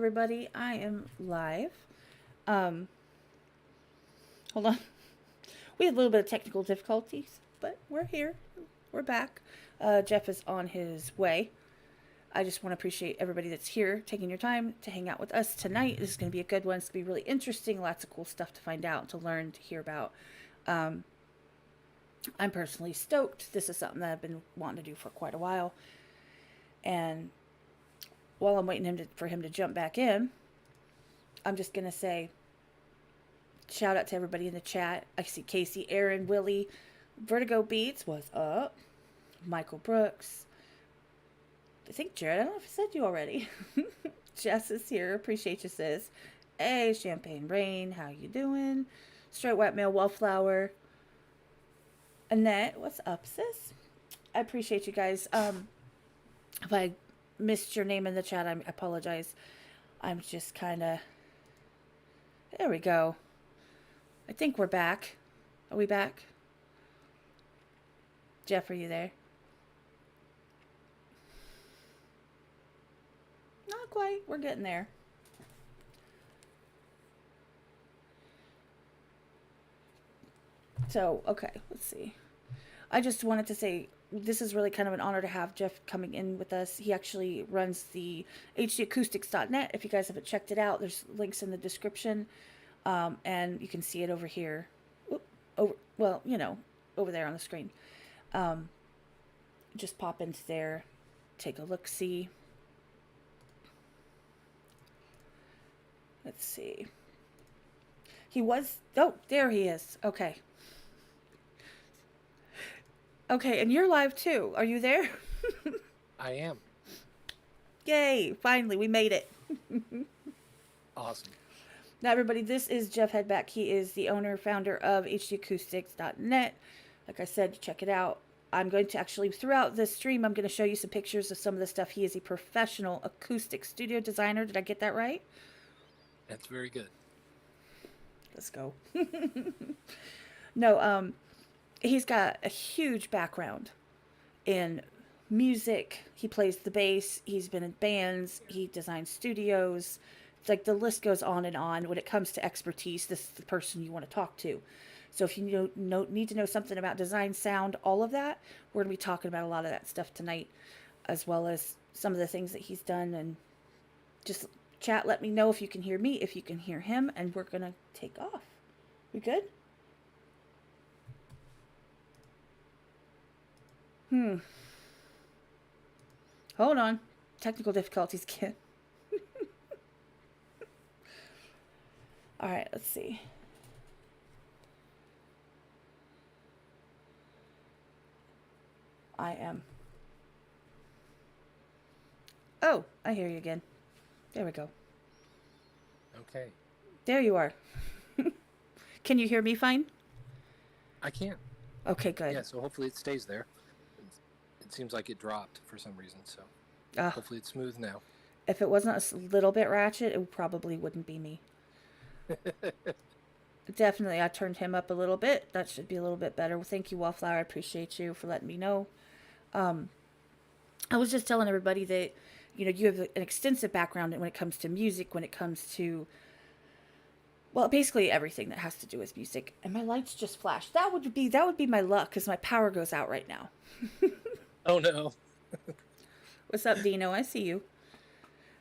everybody. I am live. Um, Hold on. We had a little bit of technical difficulties, but we're here. We're back. Jeff is on his way. I just want to appreciate everybody that's here, taking your time to hang out with us tonight. This is going to be a good one. It's going to be really interesting. Lots of cool stuff to find out, to learn, to hear about. Um, I'm personally stoked. This is something that I've been wanting to do for quite a while. And while I'm waiting for him to jump back in, I'm just going to say shout out to everybody in the chat. I see Casey, Aaron, Willie, Vertigo Beats, what's up? Michael Brooks. I think Jared, I don't know if I said you already. Jess is here. Appreciate you, sis. Hey, Champagne Rain, how you doing? Straight White Male Wallflower. Annette, what's up, sis? I appreciate you guys. If I missed your name in the chat, I apologize. I'm just kind of... There we go. I think we're back. Are we back? Jeff, are you there? Not quite. We're getting there. So, okay, let's see. I just wanted to say this is really kind of an honor to have Jeff coming in with us. He actually runs the itsxacoustics.net. If you guys haven't checked it out, there's links in the description. And you can see it over here. Over there on the screen. Just pop into there, take a look, see. Let's see. There he is. Okay. Okay, and you're live too. Are you there? I am. Yay, finally, we made it. Awesome. Now, everybody, this is Jeff Hedback. He is the owner, founder of itsxacoustics.net. Like I said, check it out. I'm going to actually, throughout this stream, I'm going to show you some pictures of some of the stuff. He is a professional acoustic studio designer. Did I get that right? That's very good. Let's go. No, he's got a huge background in music. He plays the bass. He's been in bands. He designs studios. It's like the list goes on and on. When it comes to expertise, this is the person you want to talk to. So if you need to know something about design, sound, all of that, we're going to be talking about a lot of that stuff tonight, as well as some of the things that he's done. And just chat, let me know if you can hear me, if you can hear him, and we're going to take off. We good? Hold on. Technical difficulties again. All right, let's see. I am. Oh, I hear you again. There we go. Okay. There you are. Can you hear me fine? I can. Okay, good. Yeah, so hopefully it stays there. It seems like it dropped for some reason, so hopefully it's smooth now. If it wasn't a little bit ratchet, it probably wouldn't be me. Definitely, I turned him up a little bit. That should be a little bit better. Well, thank you, Wallflower. I appreciate you for letting me know. I was just telling everybody that, you have an extensive background when it comes to music, when it comes to, well, basically everything that has to do with music. And my lights just flashed. That would be my luck, because my power goes out right now. Oh no. What's up, Dino? I see you.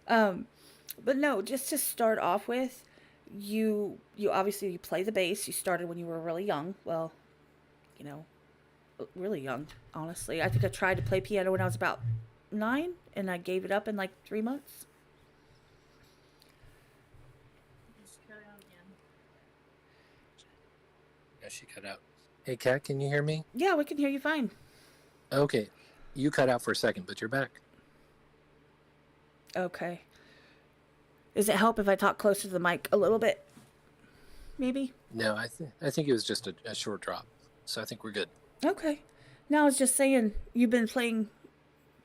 But no, just to start off with, you obviously you play the bass. You started when you were really young. Well, really young, honestly. I think I tried to play piano when I was about 9, and I gave it up in like 3 months. Yeah, she cut out. Hey, Kat, can you hear me? Yeah, we can hear you fine. Okay. You cut out for a second, but you're back. Okay. Does it help if I talk closer to the mic a little bit? Maybe? No, I think it was just a short drop. So I think we're good. Okay. Now I was just saying, you've been playing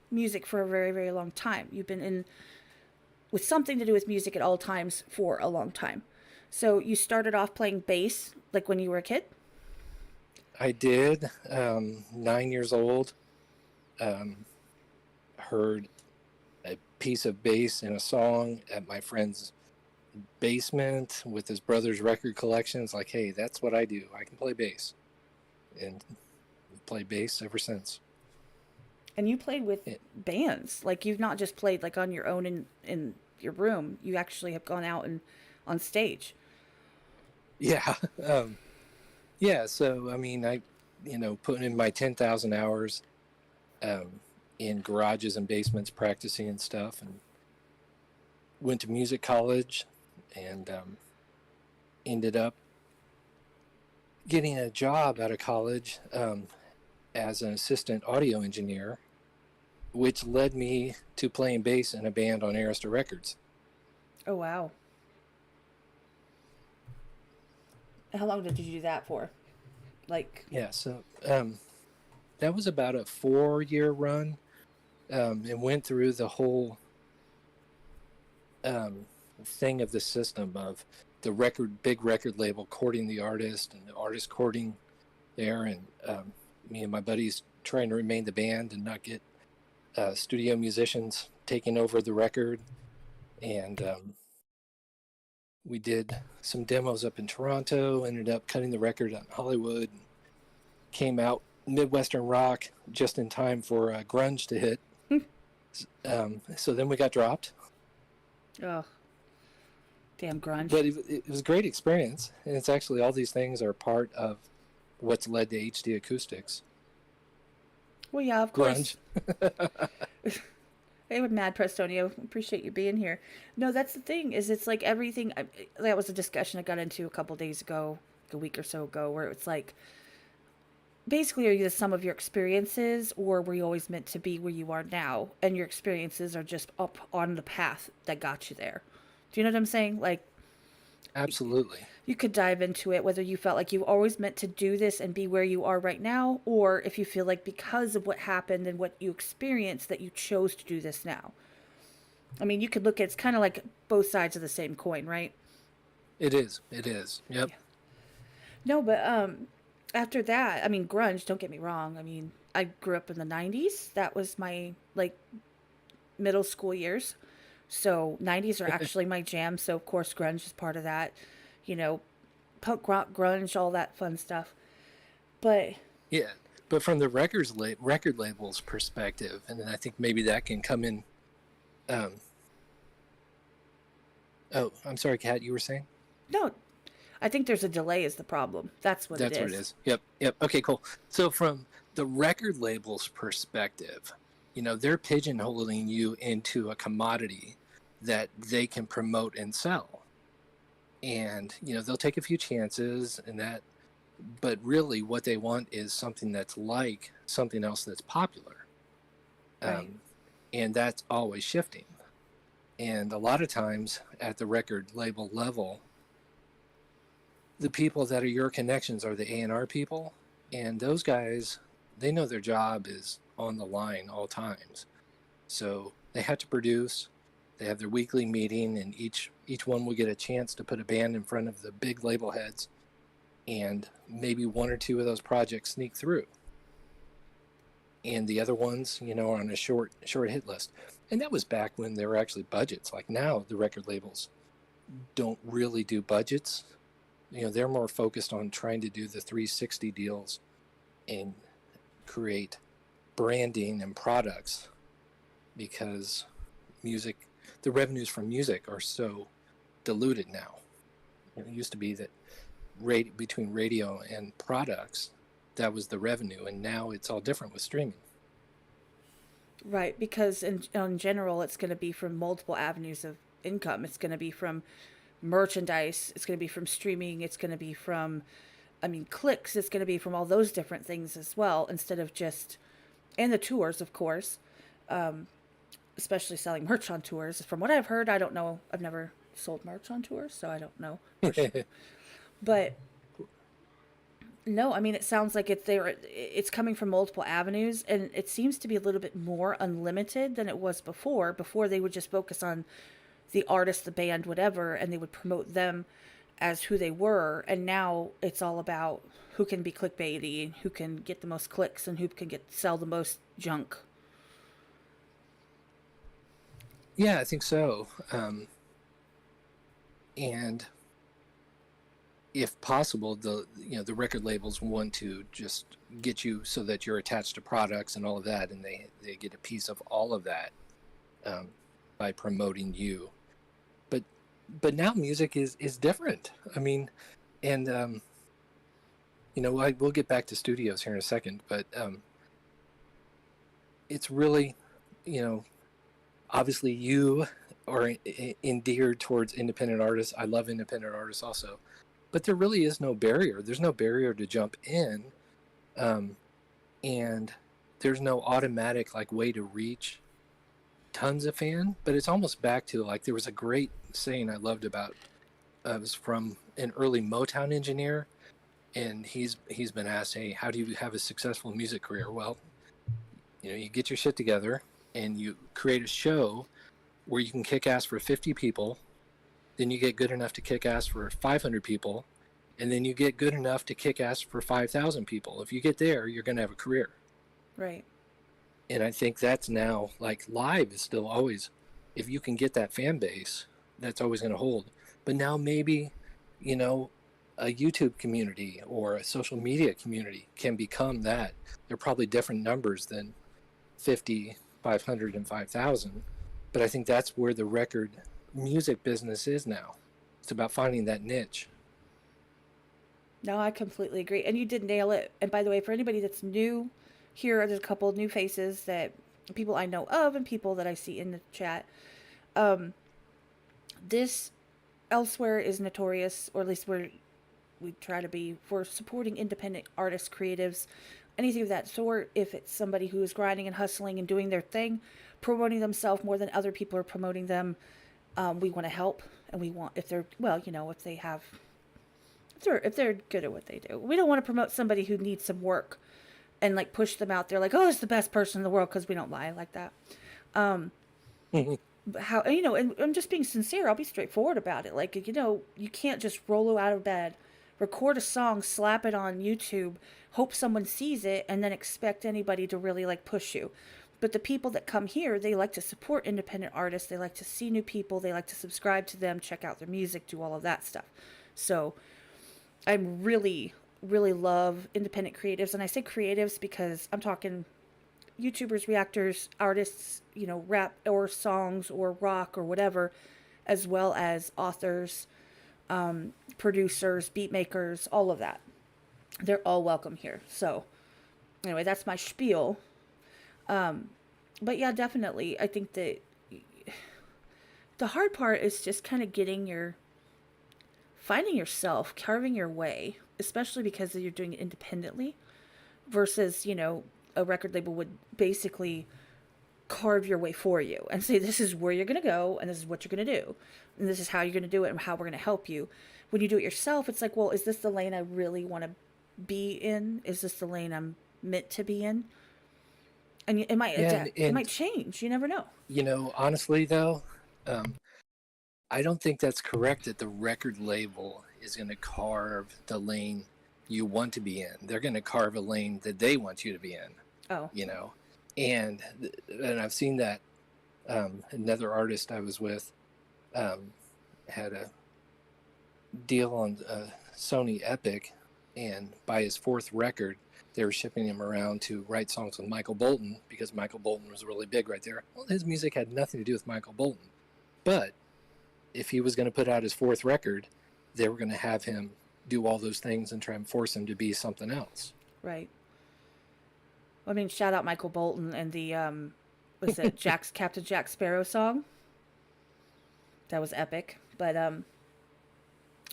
music for a very, very long time. You've been in with something to do with music at all times for a long time. So you started off playing bass like when you were a kid? I did. 9 years old. Heard a piece of bass in a song at my friend's basement with his brother's record collection. It's like, hey, that's what I do. I can play bass, and played bass ever since. And you played with bands. Like, you've not just played like on your own in your room. You actually have gone out and on stage. Yeah. Yeah. So, I mean, I, put in my 10,000 hours in garages and basements practicing and stuff, and went to music college, and ended up getting a job out of college as an assistant audio engineer, which led me to playing bass in a band on Arista Records. Oh, wow. How long did you do that for? Like, yeah, so that was about a 4-year run, and went through the whole thing of the system of the big record label courting the artist and the artist courting there, and me and my buddies trying to remain the band and not get studio musicians taking over the record. And we did some demos up in Toronto, ended up cutting the record out in Hollywood, and came out Midwestern rock just in time for grunge to hit. So then we got dropped. Oh, damn grunge. But it was a great experience, and it's actually, all these things are part of what's led to xxKaTxx. Well, yeah, of course. Grunge. Hey, Mad Prestonio, appreciate you being here. No, that's the thing, is it's like everything. That was a discussion I got into a couple days ago, like a week or so ago, where it's like, basically, are you the sum of your experiences, or were you always meant to be where you are now, and your experiences are just up on the path that got you there? Do you know what I'm saying? Like, absolutely. You could dive into it, whether you felt like you always meant to do this and be where you are right now, or if you feel like because of what happened and what you experienced that you chose to do this now. I mean, you could look at, it's kind of like both sides of the same coin, right? It is. Yep. Yeah. No, but after that, I mean, grunge, don't get me wrong. I mean, I grew up in the 90s. That was my, like, middle school years. So 90s are actually my jam. So, of course, grunge is part of that. Punk rock, grunge, all that fun stuff. But yeah, but from the record label's perspective, and then I think maybe that can come in. Oh, I'm sorry, Kat, you were saying? No, I think there's a delay is the problem. That's what it is. Yep. Okay, cool. So from the record label's perspective, they're pigeonholing you into a commodity that they can promote and sell. And they'll take a few chances and that, but really what they want is something that's like something else that's popular. Right. And that's always shifting. And a lot of times at the record label level, the people that are your connections are the A&R people, and those guys, they know their job is on the line all times. So they have to produce. They have their weekly meeting, and each one will get a chance to put a band in front of the big label heads, and maybe one or two of those projects sneak through. And the other ones, are on a short hit list. And that was back when there were actually budgets. Like now, the record labels don't really do budgets. They're more focused on trying to do the 360 deals and create branding and products, because the revenues from music are so diluted now. It used to be that between radio and products, that was the revenue, and now it's all different with streaming. Right, because in general, it's going to be from multiple avenues of income. It's going to be from merchandise, it's going to be from streaming, it's going to be from, clicks, it's going to be from all those different things as well, instead of just, and the tours, of course, especially selling merch on tours. From what I've heard, I don't know, I've never sold merch on tours, so I don't know for sure. But no, it sounds like it's coming from multiple avenues, and it seems to be a little bit more unlimited than it was before. Before, they would just focus on the artist, the band, whatever, and they would promote them as who they were. And now it's all about who can be clickbaity, who can get the most clicks, and who can sell the most junk. Yeah, I think so. And if possible, the record labels want to just get you so that you're attached to products and all of that, and they get a piece of all of that um, by promoting you. But now music is different. I mean, and we'll get back to studios here in a second, but it's really, you know, obviously you are endeared towards independent artists. I love independent artists also, but there really is no barrier. There's no barrier to jump in, and there's no automatic like way to reach tons of fan. But it's almost back to like there was a great saying I loved about. It was from an early Motown engineer, and he's been asked, "Hey, how do you have a successful music career?" Well, you get your shit together and you create a show where you can kick ass for 50 people, then you get good enough to kick ass for 500 people, and then you get good enough to kick ass for 5,000 people. If you get there, you're going to have a career. Right. And I think that's now, like, live is still always, if you can get that fan base, that's always going to hold. But now maybe, a YouTube community or a social media community can become that. They're probably different numbers than 50, 500, and 5,000. But I think that's where the record music business is now. It's about finding that niche. No, I completely agree. And you did nail it. And by the way, for anybody that's new, here are a couple of new faces that people I know of and people that I see in the chat. This elsewhere is notorious, or at least we try to be, for supporting independent artists, creatives, anything of that sort. If it's somebody who is grinding and hustling and doing their thing, promoting themselves more than other people are promoting them, we want to help, and we want, if they're, well, if they have, if they're good at what they do. We don't want to promote somebody who needs some work and like push them out there like, oh, it's the best person in the world, because we don't lie like that. How, and I'm just being sincere. I'll be straightforward about it. Like, you can't just roll out of bed, record a song, slap it on YouTube, hope someone sees it, and then expect anybody to really like push you. But the people that come here, they like to support independent artists. They like to see new people. They like to subscribe to them, check out their music, do all of that stuff. So I'm really, really love independent creatives. And I say creatives because I'm talking YouTubers, reactors, artists, rap or songs or rock or whatever, as well as authors, producers, beat makers, all of that. They're all welcome here. So anyway, that's my spiel. But yeah, definitely. I think that the hard part is just kind of finding yourself, carving your way, especially because you're doing it independently versus, a record label would basically carve your way for you and say, this is where you're going to go and this is what you're going to do. And this is how you're going to do it and how we're going to help you. When you do it yourself, it's like, well, is this the lane I really want to be in? Is this the lane I'm meant to be in? And it might adapt. It might change. You never know. Honestly, though, I don't think that's correct that the record label is going to carve the lane you want to be in. They're going to carve a lane that they want you to be in. Oh. And I've seen that. Another artist I was with had a deal on Sony Epic, and by his fourth record, they were shipping him around to write songs with Michael Bolton because Michael Bolton was really big right there. Well, his music had nothing to do with Michael Bolton. But if he was going to put out his fourth record, they were going to have him do all those things and try and force him to be something else. Right. I mean, shout out Michael Bolton and the, was it Captain Jack Sparrow song? That was epic. But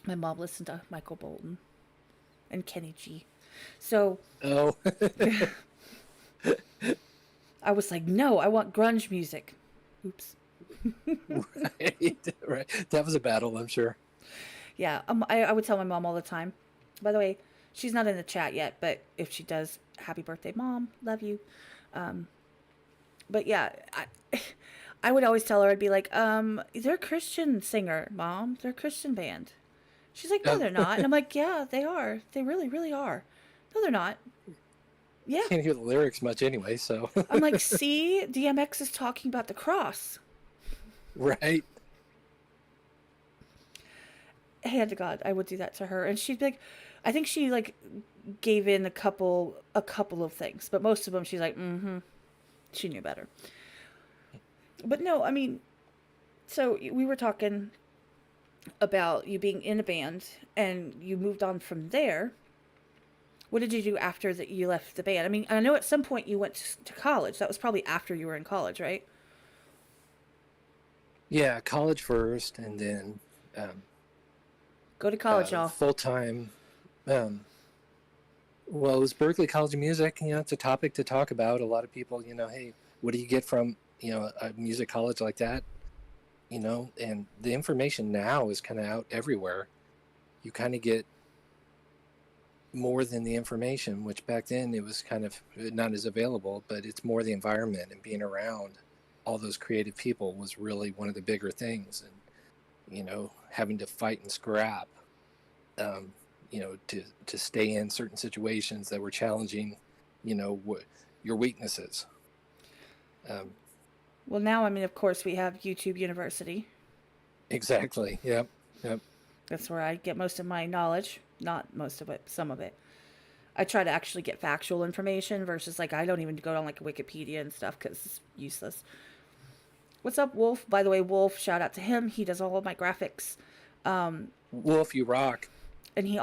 my mom listened to Michael Bolton and Kenny G. So I was like, no, I want grunge music. Oops. Right. That was a battle, I'm sure. Yeah, I would tell my mom all the time. By the way, she's not in the chat yet, but if she does, happy birthday, Mom. Love you. But yeah, I would always tell her, I'd be like, they're a Christian singer, Mom. They're a Christian band. She's like, no, they're not. And I'm like, yeah, they are. They really, really are. No, they're not. Yeah. Can't hear the lyrics much anyway, so. I'm like, see, DMX is talking about the cross. Right. Hand to God, I would do that to her, and she'd be like, I think she like gave in a couple of things, but most of them she's like, mm-hmm. She knew better. But no, I mean, so we were talking about you being in a band, and you moved on from there. What did you do after that you left the band? I mean, I know at some point you went to college. That was probably after you were in college, right? Yeah, college first, and then um, Go to college, y'all. full time. Um, well, it was Berkeley College of Music. It's a topic to talk about. A lot of people, hey, what do you get from a music college like that? And the information now is kind of out everywhere. You kind of get more than the information, which back then it was kind of not as available, but it's more the environment and being around all those creative people was really one of the bigger things. And, having to fight and scrap, to stay in certain situations that were challenging, your weaknesses. Well, now, I mean, of course, we have YouTube University. Exactly. Yep. Yep. That's where I get most of my knowledge. Not most of it, some of it. I try to actually get factual information versus like I don't even go on like Wikipedia and stuff because it's useless. What's up, Wolf? By the way, Wolf, shout out to him. He does all of my graphics. Wolf, you rock. And he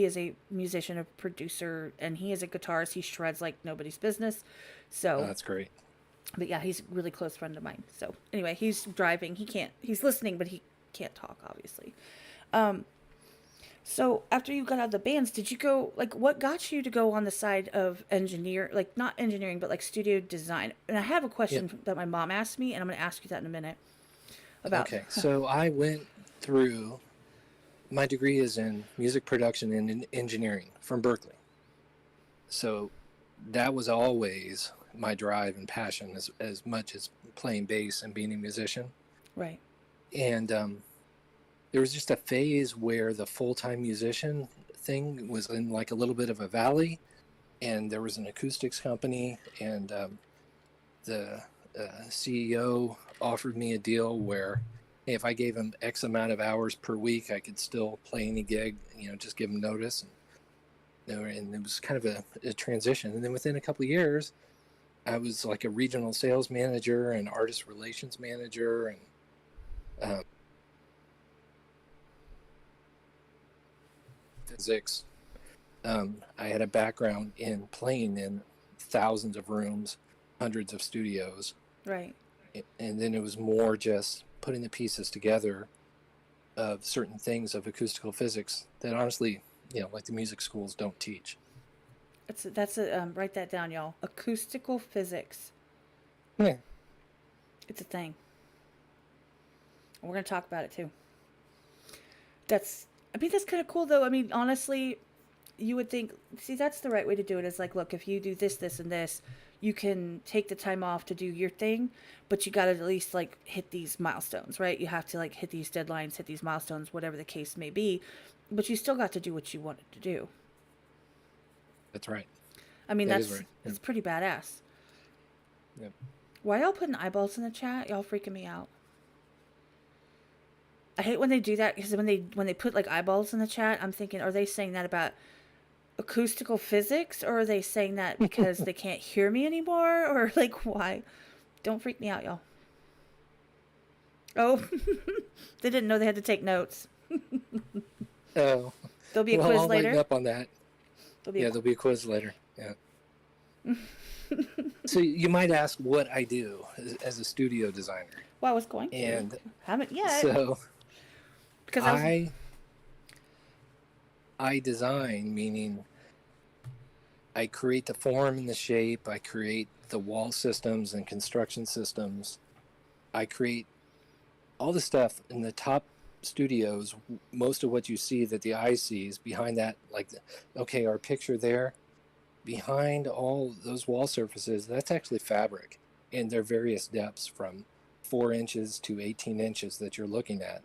is a musician, a producer, and he is a guitarist. He shreds like nobody's business. Oh, So, that's great. but yeah, he's a really close friend of mine. So anyway, he's driving. He's listening, but he can't talk, obviously. Um, So after you got out of the bands, did you go like what got you to go on the side of like not engineering, but like studio design? And I have a Yep. question that my mom asked me, and I'm going to ask you that in a minute about. Okay. So I went through, my degree is in music production and in engineering from Berkeley. So that was always my drive and passion as much as playing bass and being a musician. Right. And there was just a phase where the full-time musician thing was in like a little bit of a valley, and there was an acoustics company, and the CEO offered me a deal where, hey, if I gave him X amount of hours per week, I could still play any gig, just give him notice. And it was kind of a transition. And then within a couple of years, I was like a regional sales manager and artist relations manager, and physics. I had a background in playing in thousands of rooms, hundreds of studios, Right. and then it was more just putting the pieces together of certain things of acoustical physics that honestly, like the music schools don't teach. Write that down, y'all. Acoustical physics. Yeah. It's a thing. And we're going to talk about it too. That's kind of cool though. I mean, honestly, you would think, see, that's the right way to do it. Is like, look, if you do this, this, and this, you can take the time off to do your thing, but you got to at least like hit these milestones, right? You have to like hit these deadlines, hit these milestones, whatever the case may be, but you still got to do what you wanted to do. That's right. I mean, That is right. that's pretty badass. Yep. Why y'all putting eyeballs in the chat? Y'all freaking me out. I hate when they do that because when they put like eyeballs in the chat, I'm thinking, are they saying that about acoustical physics, or are they saying that because they can't hear me anymore, or like why? Don't freak me out, y'all. Oh, they didn't know they had to take notes. Oh, There'll be a well, quiz I'll later. lighten up on that. There'll be a quiz later. Yeah. So you might ask what I do as a studio designer. Well, I was going to. And Haven't yet. so Because I design, meaning I create the form and the shape. I create the wall systems and construction systems. I create all the stuff in the top studios. Most of what you see that the eye sees behind that, like, okay, our picture there, behind all those wall surfaces, that's actually fabric. And they're various depths from 4 inches to 18 inches that you're looking at.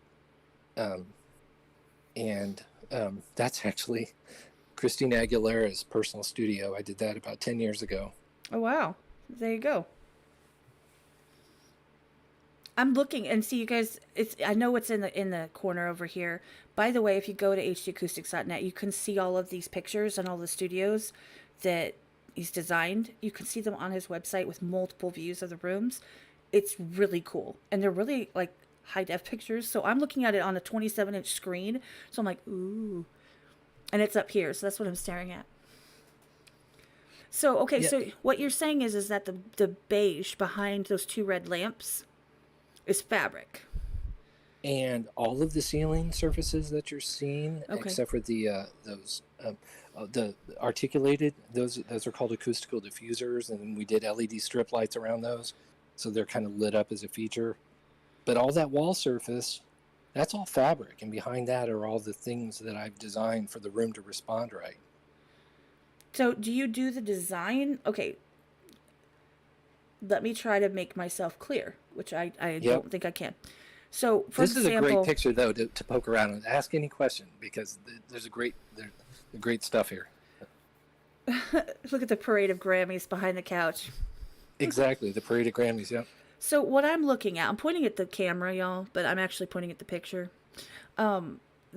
That's actually Christina Aguilera's personal studio. I did that about 10 years ago. Oh, wow. There you go. I'm looking and see you guys. It's I know it's in the corner over here. By the way, if you go to hdacoustics.net, you can see all of these pictures and all the studios that he's designed. You can see them on his website with multiple views of the rooms. It's really cool, and they're really like high def pictures. So I'm looking at it on a 27-inch screen. So I'm like, ooh, and it's up here. So that's what I'm staring at. So okay, Yeah, so what you're saying is that the beige behind those two red lamps is fabric. and all of the ceiling surfaces that you're seeing, Okay. except for the articulated, those are called acoustical diffusers, and we did LED strip lights around those, so they're kind of lit up as a feature. But all that wall surface, that's all fabric, and behind that are all the things that I've designed for the room to respond right. So do you do the design? Okay, let me try to make myself clear, which I Yep. don't think I can. So, for This is a great example, picture though to poke around and ask any question because there's great stuff here. look at the parade of Grammys behind the couch. Exactly, the parade of Grammys. Yep. So, what I'm looking at, I'm pointing at the camera, y'all, but I'm actually pointing at the picture.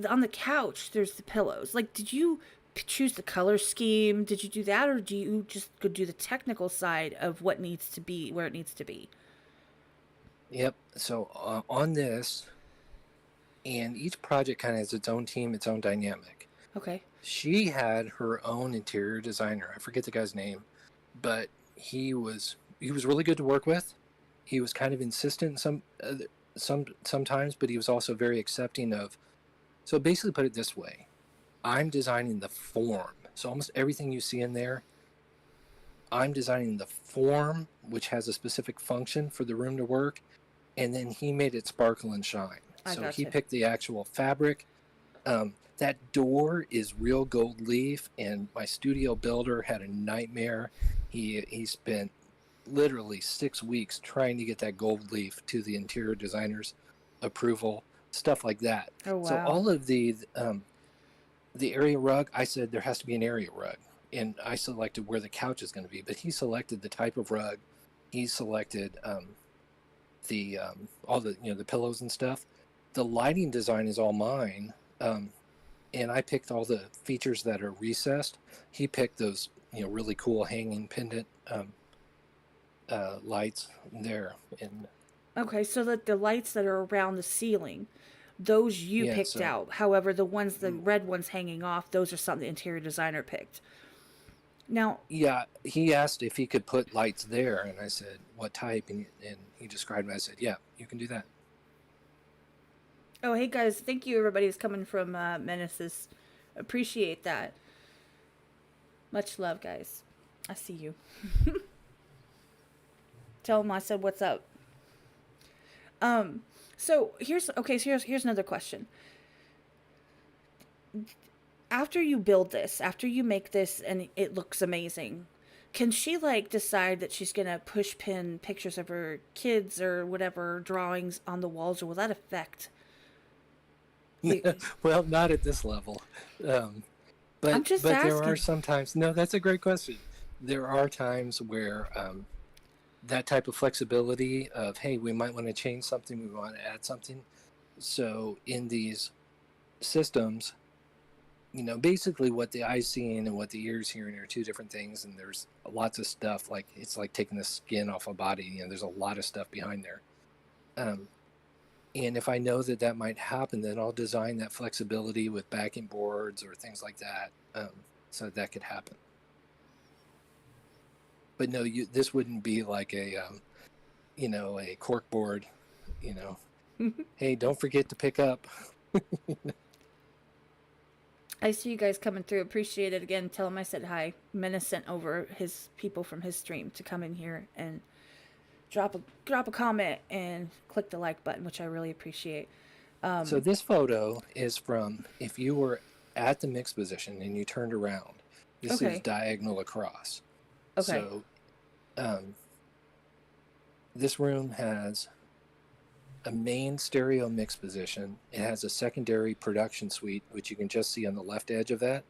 On the couch, there's the pillows. Like, did you choose the color scheme? Did you do that, or do you just go do the technical side of what needs to be where it needs to be? Yep. So on this, and each project kind of has its own team, its own dynamic. Okay. She had her own interior designer. I forget the guy's name, but he was really good to work with. He was kind of insistent sometimes, but he was also very accepting of. So basically, put it this way: I'm designing the form. So almost everything you see in there, I'm designing the form, which has a specific function for the room to work, and then he made it sparkle and shine. I So he gotcha. picked the actual fabric. That door is real gold leaf, and my studio builder had a nightmare. He spent literally 6 weeks trying to get that gold leaf to the interior designer's approval, stuff like that. Oh, So wow. all of the area rug, I said there has to be an area rug, and I selected where the couch is going to be. But he selected the type of rug. He selected the all the the pillows and stuff. The lighting design is all mine, and I picked all the features that are recessed. He picked those really cool hanging pendant lights there, and Okay, so that the lights that are around the ceiling, those you yeah. picked So out. However, the red ones hanging off, those are something the interior designer picked. Now, yeah, he asked if he could put lights there, and I said what type, and he described it. I said, yeah, you can do that. oh, hey guys, thank you everybody who's coming from Menaces. Appreciate that. Much love, guys. I see you. Tell them I said what's up. Um, so here's another question. After you build this, after you make this and it looks amazing, can she like decide that she's gonna push pin pictures of her kids or whatever drawings on the walls, or will that affect the? Well, not at this level. Um, I'm but just but there are asking. sometimes. No, that's a great question. There are times where that type of flexibility of, hey, we might want to change something, we want to add something. So in these systems, basically what the eye's seeing and what the ear's hearing are two different things, and there's lots of stuff, like it's like taking the skin off a body. There's a lot of stuff behind there. Um, and if I know that that might happen, then I'll design that flexibility with backing boards or things like that, so that could happen. But no, this wouldn't be like a cork board. You know, hey, don't forget to pick up. I see you guys coming through. Appreciate it again. Tell him I said hi. Menace sent over his people from his stream to come in here and drop a comment and click the like button, which I really appreciate. So this photo is from if you were at the mix position and you turned around. This is Okay. diagonal across. Okay. So um, this room has a main stereo mix position. It has a secondary production suite, which you can just see on the left edge of that.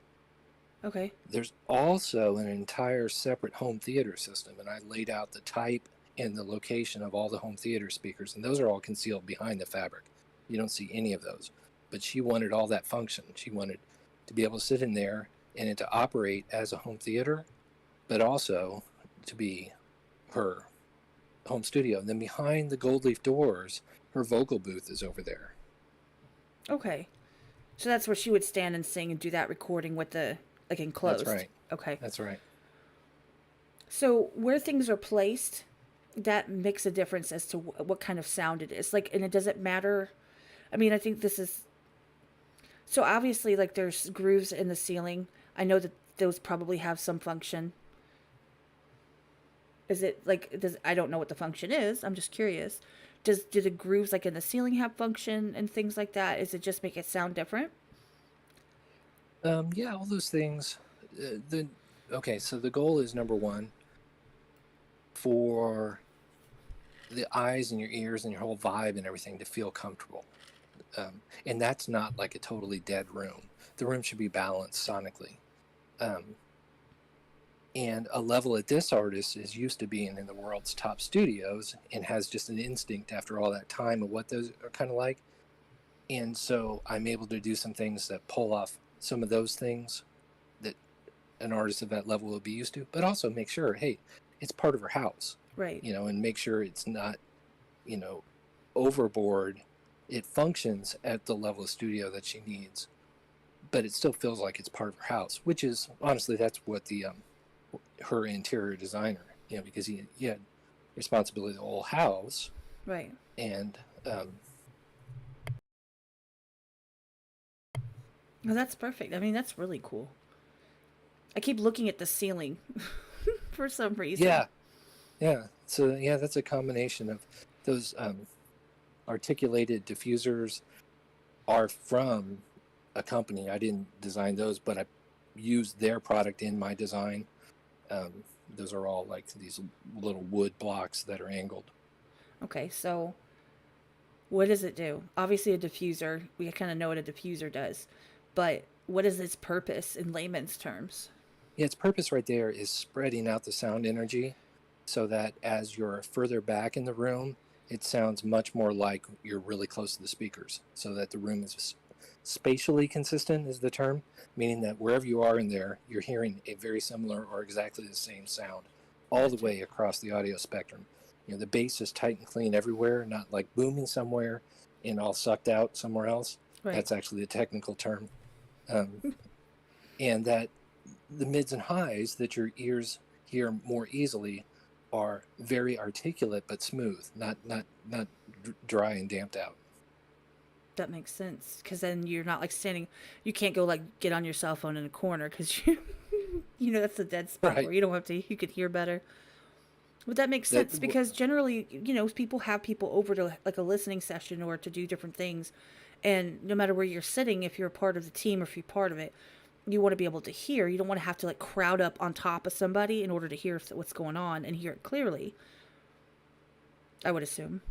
Okay. There's also an entire separate home theater system, and I laid out the type and the location of all the home theater speakers, and those are all concealed behind the fabric. You don't see any of those. But she wanted all that function. She wanted to be able to sit in there and it to operate as a home theater, but also to be her home studio. And then behind the gold leaf doors, her vocal booth is over there. Okay. So that's where she would stand and sing and do that recording with the, like, enclosed. That's right. Okay. That's right. So where things are placed, that makes a difference as to what kind of sound it is. Like, and it doesn't matter. I mean, I think this is, so obviously, like, there's grooves in the ceiling. I know that those probably have some function. Is it like, I don't know what the function is. I'm just curious. Do the grooves like in the ceiling have function and things like that? Is it just make it sound different? Yeah, all those things. Okay, so the goal is, number one, for the eyes and your ears and your whole vibe and everything to feel comfortable. And that's not like a totally dead room. The room should be balanced sonically. And a level that this artist is used to being in the world's top studios and has just an instinct after all that time of what those are kind of like. And so I'm able to do some things that pull off some of those things that an artist of that level will be used to, but also make sure, hey, it's part of her house. Right. You know, and make sure it's not, you know, overboard. It functions at the level of studio that she needs, but it still feels like it's part of her house, which is, honestly, that's what the her interior designer, you know, because he had responsibility of the whole house. Right. And well, that's perfect. I mean, that's really cool. I keep looking at the ceiling for some reason. Yeah. So yeah, that's a combination of those articulated diffusers are from a company. I didn't design those, but I used their product in my design. Those are all like these little wood blocks that are angled. Okay, so what does it do? Obviously, a diffuser, we kind of know what a diffuser does, but what is its purpose in layman's terms? Yeah, its purpose right there is spreading out the sound energy so that as you're further back in the room, it sounds much more like you're really close to the speakers, so that the room is spatially consistent is the term, meaning that wherever you are in there, you're hearing a very similar or exactly the same sound all the way across the audio spectrum. You know, the bass is tight and clean everywhere, not like booming somewhere and all sucked out somewhere else. Right. That's actually the technical term. And that the mids and highs that your ears hear more easily are very articulate but smooth, not dry and damped out. That makes sense, because then you're not like standing. You can't go like get on your cell phone in a corner because you know that's the dead spot Right. where you don't have to. You could hear better. But that makes sense because generally, you know, people have people over to like a listening session or to do different things, and no matter where you're sitting, if you're a part of the team or if you're part of it, you want to be able to hear. You don't want to have to like crowd up on top of somebody in order to hear what's going on and hear it clearly. I would assume.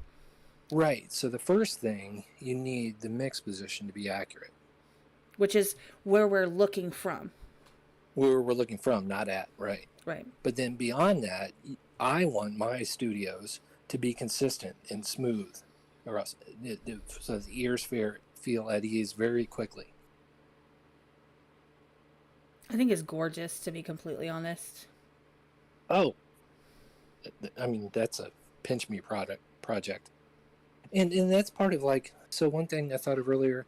Right. So the first thing, you need the mix position to be accurate. Which is where we're looking from. Where we're looking from, not at, right. Right. But then beyond that, I want my studios to be consistent and smooth, or else, so the ears feel at ease very quickly. I think it's gorgeous, to be completely honest. Oh, I mean, that's a pinch me project. And that's part of like, so one thing I thought of earlier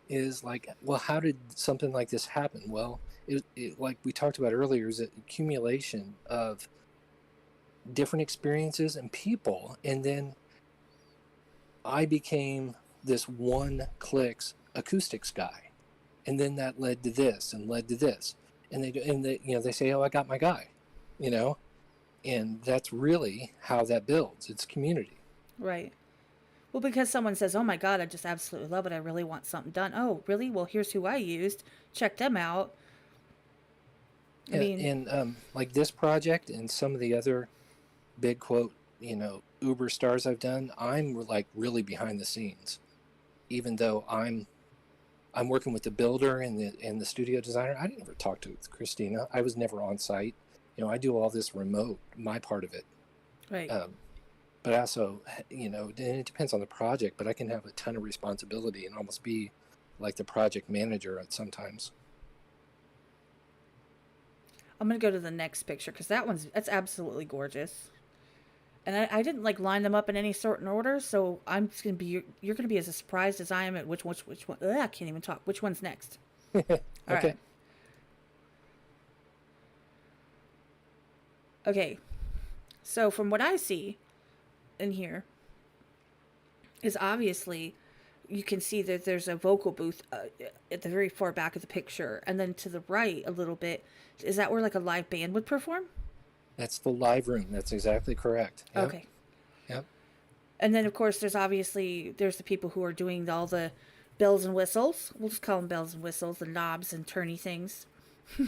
is like, well, how did something like this happen? Well, it like we talked about earlier, is an accumulation of different experiences and people. And then I became this one clicks acoustics guy. And then that led to this and led to this. And they you know, they say, oh, I got my guy, you know, and that's really how that builds. It's community. Right. Well, because someone says, oh my God, I just absolutely love it. I really want something done. Oh, really? Well, here's who I used. Check them out. I mean, and like this project and some of the other big quote, you know, Uber stars I've done, I'm like really behind the scenes, even though I'm working with the builder and the studio designer. I didn't ever talk to Christina. I was never on site. You know, I do all this remote, my part of it. Right. but also, and it depends on the project, but I can have a ton of responsibility and almost be like the project manager at sometimes. I'm going to go to the next picture because that's absolutely gorgeous. And I didn't like line them up in any certain order, so I'm just gonna be you're gonna be as surprised as I am at which one. Ugh, I can't even talk. Which one's next? All right. Okay. Okay. So from what I see in here is obviously you can see that there's a vocal booth at the very far back of the picture, and then to the right a little bit. Is that where like a live band would perform? That's the live room. That's exactly correct. Yep. Okay. Yep. And then of course there's the people who are doing all the bells and whistles. We'll just call them bells and whistles, the knobs and turny things.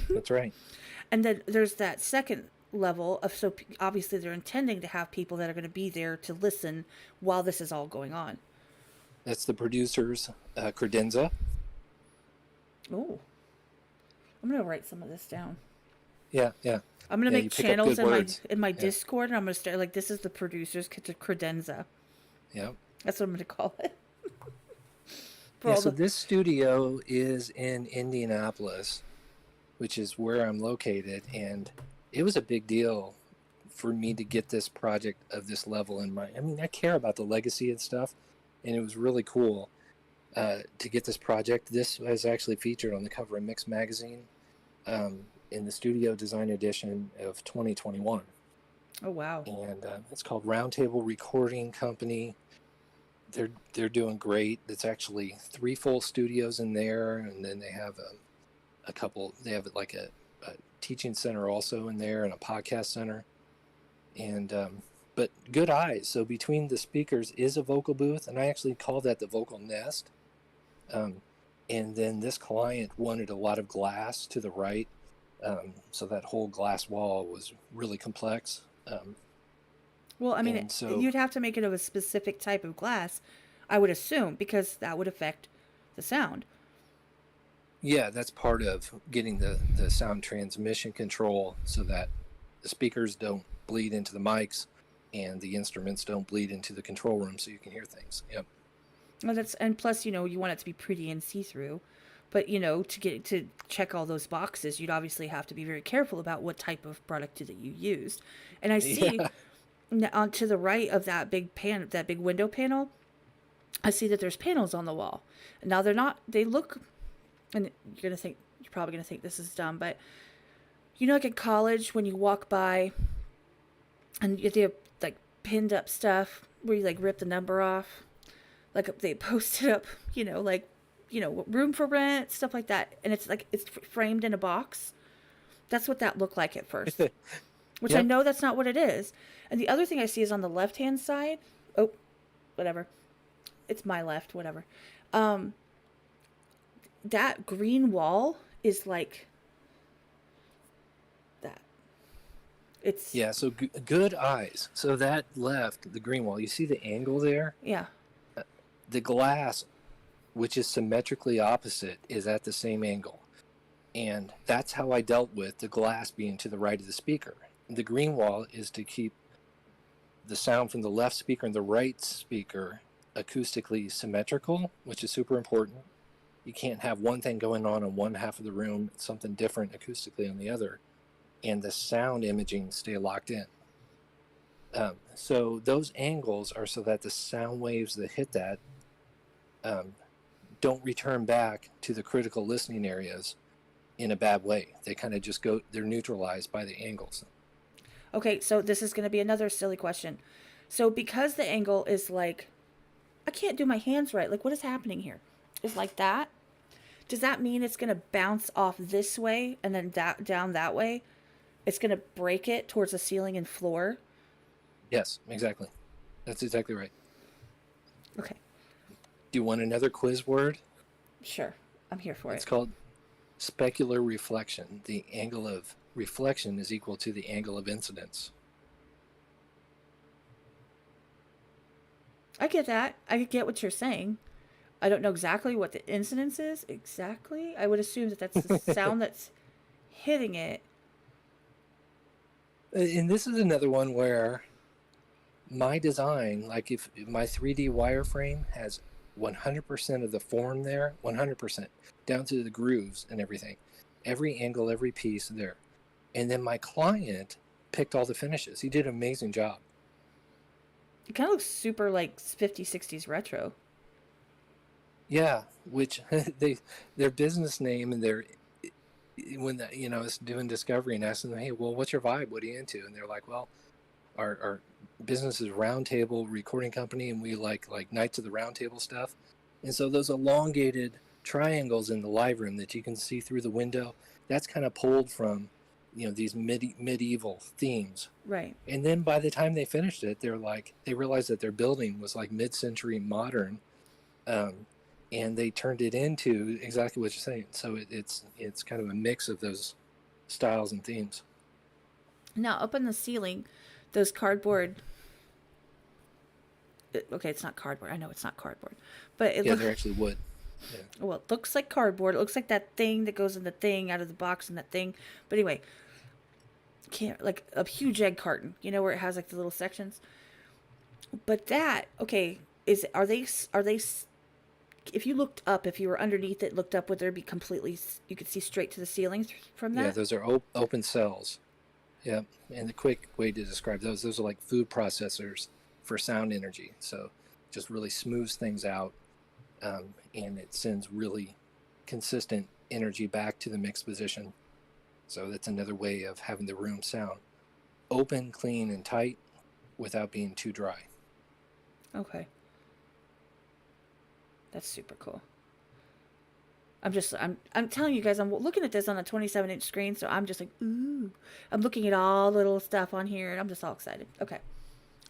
That's right. And then there's that second level of obviously they're intending to have people that are going to be there to listen while this is all going on. That's the producer's credenza. Oh, I'm going to write some of this down. Yeah, yeah. I'm going to You make pick up channels good words. in my Yeah. Discord, and I'm going to start like this is the producer's credenza. Yep. That's what I'm going to call it. Yeah, so this studio is in Indianapolis, which is where I'm located, and it was a big deal for me to get this project of this level in my. I mean, I care about the legacy and stuff, and it was really cool to get this project. This was actually featured on the cover of Mix magazine in the Studio Design Edition of 2021. Oh wow! And it's called Roundtable Recording Company. They're doing great. It's actually 3 full studios in there, and then they have a couple. They have like a teaching center also in there, and a podcast center. And but good eyes. So between the speakers is a vocal booth, and I actually call that the vocal nest. And then this client wanted a lot of glass to the right, so that whole glass wall was really complex. Well, I mean, you'd have to make it of a specific type of glass, I would assume, because that would affect the sound. Yeah, that's part of getting the sound transmission control so that the speakers don't bleed into the mics and the instruments don't bleed into the control room so you can hear things. Yep. Well, and plus, you want it to be pretty and see-through. But, to check all those boxes, you'd obviously have to be very careful about what type of product that you used. And I see... Yeah. On to the right of that big window panel, I see that there's panels on the wall. Now they look, and you're probably gonna think this is dumb, but like in college when you walk by and they have like pinned up stuff where you like rip the number off, like they posted up, room for rent, stuff like that, and it's like it's framed in a box. That's what that looked like at first. Which I know that's not what it is. And the other thing I see is on the left-hand side. Oh, whatever. It's my left, whatever. That green wall is like that. It's... Yeah, so good eyes. So that left, the green wall, you see the angle there? Yeah. The glass, which is symmetrically opposite, is at the same angle. And that's how I dealt with the glass being to the right of the speaker. The green wall is to keep the sound from the left speaker and the right speaker acoustically symmetrical, which is super important. You can't have one thing going on one half of the room, something different acoustically on the other, and the sound imaging stay locked in. So those angles are so that the sound waves that hit that don't return back to the critical listening areas in a bad way. They kind of just they're neutralized by the angles. Okay, so this is going to be another silly question. So because the angle is like, I can't do my hands right. Like, what is happening here? Is like that? Does that mean it's going to bounce off this way and then down that way? It's going to break it towards the ceiling and floor? Yes, exactly. That's exactly right. Okay. Do you want another quiz word? Sure. I'm here for it. It's called specular reflection. The angle of reflection is equal to the angle of incidence. I get that. I get what you're saying. I don't know exactly what the incidence is. Exactly. I would assume that that's the sound that's hitting it. And this is another one where my design, like if my 3D wireframe has 100% of the form there, 100% down to the grooves and everything, every angle, every piece there. And then my client picked all the finishes. He did an amazing job. It kind of looks super like 50s, 60s retro. Yeah, which their business name and their when the, I was doing discovery and asking them, hey, well, what's your vibe? What are you into? And they're like, well, our business is Roundtable Recording Company, and we like Knights of the Round Table stuff. And so those elongated triangles in the live room that you can see through the window, that's kind of pulled from these medieval themes. Right. And then by the time they finished it, they realized that their building was like mid-century modern, um, and they turned it into exactly what you're saying. So it's kind of a mix of those styles and themes. Now, up on the ceiling, those cardboard. Okay, it's not cardboard. I know it's not cardboard, but it Yeah, looks. they're actually wood. Yeah. Well, it looks like cardboard. It looks like that thing that goes in the thing out of the box and that thing. But anyway, can't like a huge egg carton. You know where it has like the little sections. But that okay is are they if you looked up, if you were underneath it, looked up, would there be completely? You could see straight to the ceiling from Yeah, that. those are open cells. Yeah, and the quick way to describe those are like food processors for sound energy. So just really smooths things out, and it sends really consistent energy back to the mix position. So that's another way of having the room sound open, clean, and tight without being too dry. Okay, that's super cool. I'm telling you guys, I'm looking at this on a 27-inch screen, so I'm just like, ooh. I'm looking at all the little stuff on here, and I'm just all excited. Okay,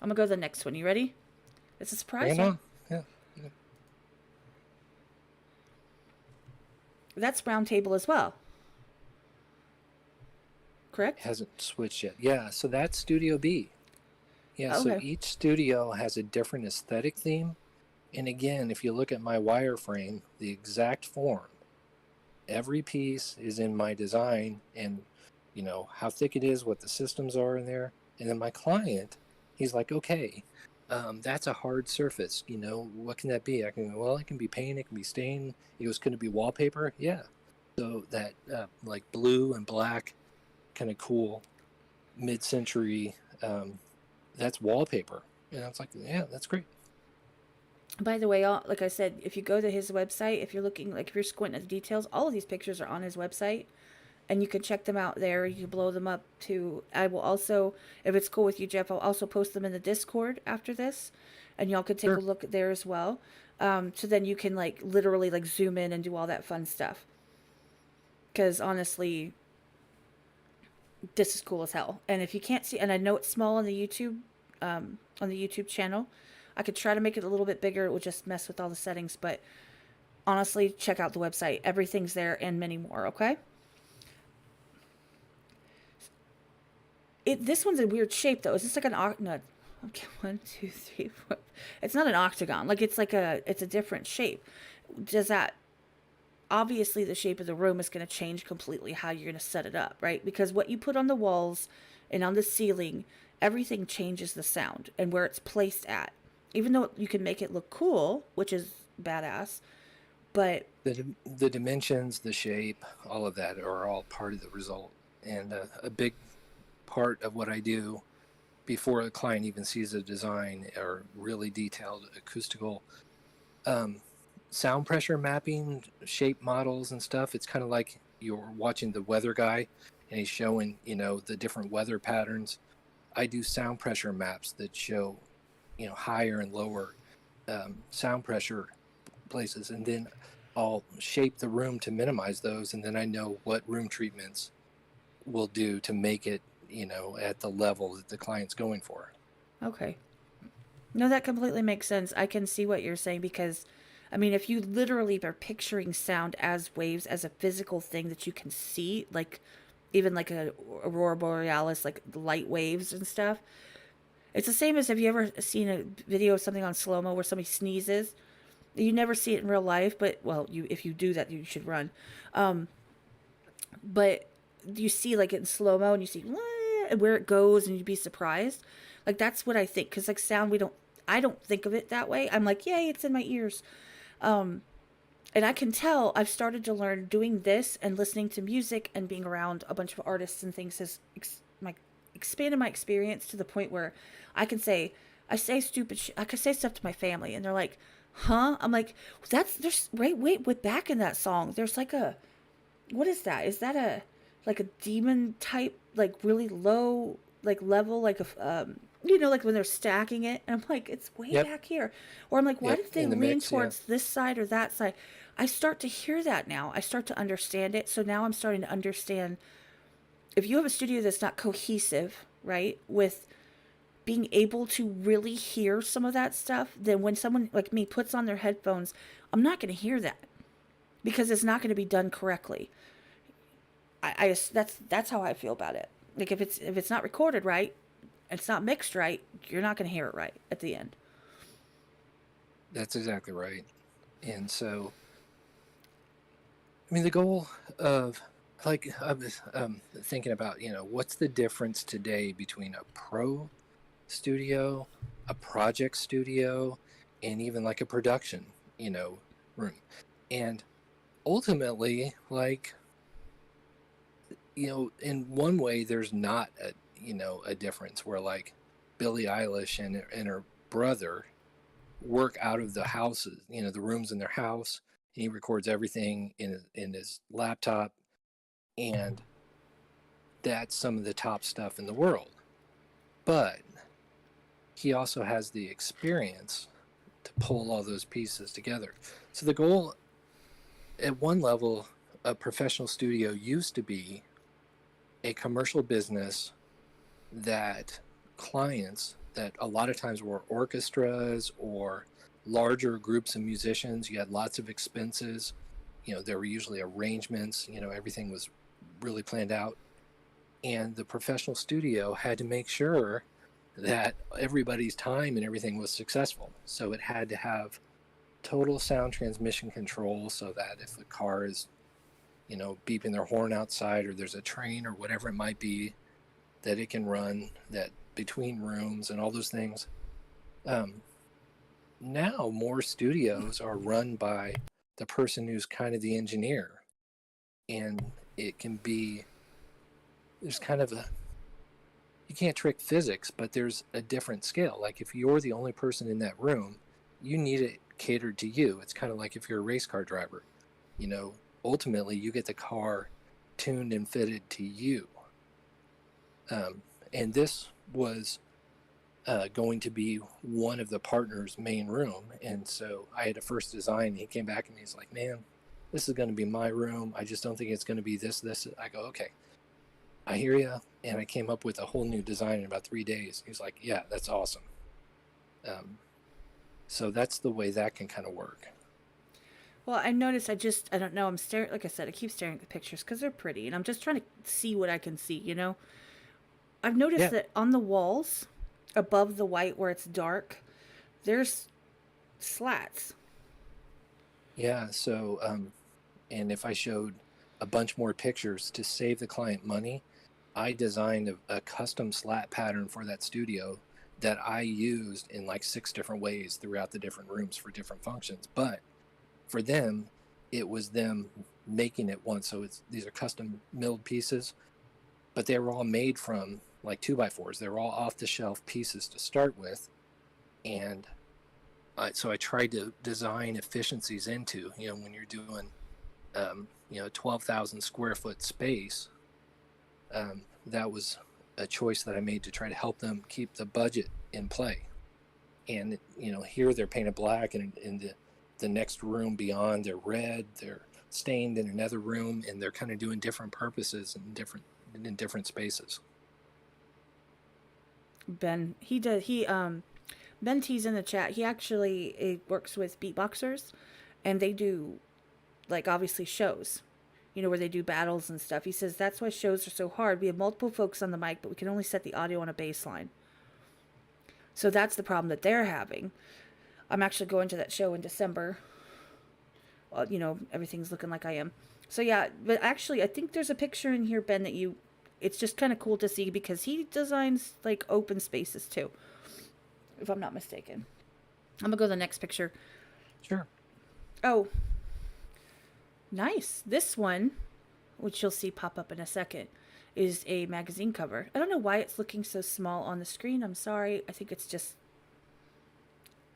I'm gonna go to the next one. You ready? It's a surprise Right one. on. Yeah. Yeah. That's round table as well, It correct? hasn't switched yet. Yeah, so that's Studio B. Yeah, so Okay. each studio has a different aesthetic theme. And again, if you look at my wireframe, the exact form, every piece is in my design and how thick it is, what the systems are in there. And then my client, he's like, okay, that's a hard surface. What can that be? I can go, well, it can be paint, it can be stain. He goes, could it be wallpaper? Yeah. So that like blue and black, kind of cool mid-century, that's wallpaper. And I was like, yeah, that's great. By the way, like I said, if you go to his website, if you're looking, like if you're squinting at the details, all of these pictures are on his website, and you can check them out there. You can blow them up too. I will also, if it's cool with you, Jeff, I'll also post them in the Discord after this, and y'all could take a Sure. look there as well. So then you can like literally like zoom in and do all that fun stuff. Because honestly, this is cool as hell. And if you can't see, and I know it's small on the YouTube channel, I could try to make it a little bit bigger. It would just mess with all the settings, but honestly, check out the website. Everything's there and many more. Okay. This one's a weird shape though. Is this like an no? Okay, 1, 2, 3, 4. It's not an octagon. Like it's a different shape. Does that obviously the shape of the room is going to change completely how you're going to set it up, right? Because what you put on the walls and on the ceiling, everything changes the sound and where it's placed at. Even though you can make it look cool, which is badass, but The dimensions, the shape, all of that are all part of the result. And a big part of what I do before a client even sees a design are really detailed acoustical um, sound pressure mapping, shape models and stuff. It's kind of like you're watching the weather guy and he's showing, the different weather patterns. I do sound pressure maps that show, higher and lower sound pressure places. And then I'll shape the room to minimize those. And then I know what room treatments will do to make it, at the level that the client's going for. okay. No, that completely makes sense. I can see what you're saying because, I mean, if you literally are picturing sound as waves, as a physical thing that you can see, like even like a aurora borealis, like the light waves and stuff. It's the same as have you ever seen a video of something on slow mo where somebody sneezes? You never see it in real life, but well, you if you do that, you should run. But you see like it in slow mo, and you see, that and where it goes, and you'd be surprised. Like that's what I think, because like sound, I don't think of it that way. I'm like, yay, it's in my ears. Um, and I can tell I've started to learn doing this and listening to music and being around a bunch of artists and things has expanded my experience to the point where I can say, I say stupid shit. I can say stuff to my family and they're like, huh? I'm like, there's, wait, back in that song, there's like a, what is that? Is that a, like a demon type, like really low, like level, like a, like when they're stacking it, and I'm like, it's way Yep. back here. Or I'm like, why Yep. did they In the lean mix. Yeah. towards this side or that side? I start to hear that now. I start to understand it. So now I'm starting to understand if you have a studio that's not cohesive, right, with being able to really hear some of that stuff, then when someone like me puts on their headphones, I'm not going to hear that because it's not going to be done correctly. That's how I feel about it. Like if it's not recorded right, it's not mixed right, you're not going to hear it right at the end. That's exactly right. And so, I mean, the goal of, like, I was thinking about, what's the difference today between a pro studio, a project studio, and even like a production, room. And ultimately, like, in one way, there's not a difference where like Billie Eilish and her brother work out of the houses, the rooms in their house. And he records everything in his laptop, and that's some of the top stuff in the world. But he also has the experience to pull all those pieces together. So the goal, at one level, a professional studio used to be a commercial business that clients that a lot of times were orchestras or larger groups of musicians. You had lots of expenses. There were usually arrangements. Everything was really planned out. And the professional studio had to make sure that everybody's time and everything was successful. So it had to have total sound transmission control so that if a car is, beeping their horn outside, or there's a train or whatever it might be, that it can run that between rooms and all those things. Now more studios are run by the person who's kind of the engineer, and it can be, there's kind of a, you can't trick physics, but there's a different scale. Like if you're the only person in that room, you need it catered to you. It's kind of like if you're a race car driver, ultimately you get the car tuned and fitted to you. And this was going to be one of the partners' main room. And so I had a first design, and he came back and he's like, man, this is going to be my room. I just don't think it's going to be this. I go, okay, I hear you. And I came up with a whole new design in about 3 days. He's like, yeah, that's awesome. So that's the way that can kind of work. Well, I noticed I don't know, I'm staring, like I said, I keep staring at the pictures because they're pretty and I'm just trying to see what I can see. I've noticed Yeah. that on the walls above the white where it's dark, there's slats. Yeah. So, and if I showed a bunch more pictures to save the client money, I designed a custom slat pattern for that studio that I used in like 6 different ways throughout the different rooms for different functions. But for them, it was them making it once. So these are custom milled pieces, but they were all made from like 2x4s. They were all off the shelf pieces to start with. And so I tried to design efficiencies into, when you're doing, 12,000 square foot space, that was a choice that I made to try to help them keep the budget in play. And, here they're painted black, and in the next room beyond, they're red, they're stained in another room, and they're kind of doing different purposes in different spaces. Ben, Ben T's in the chat. He actually works with beatboxers, and they do, like, obviously shows, where they do battles and stuff. He says that's why shows are so hard. We have multiple folks on the mic, but we can only set the audio on a bass line. So that's the problem that they're having. I'm actually going to that show in December. Well, everything's looking like I am. So yeah, but actually, I think there's a picture in here, Ben, that you it's just kind of cool to see because he designs like open spaces too, if I'm not mistaken. I'm gonna go to the next picture. Sure. Oh, nice. This one, which you'll see pop up in a second, is a magazine cover. I don't know why it's looking so small on the screen. I'm sorry. I think it's just,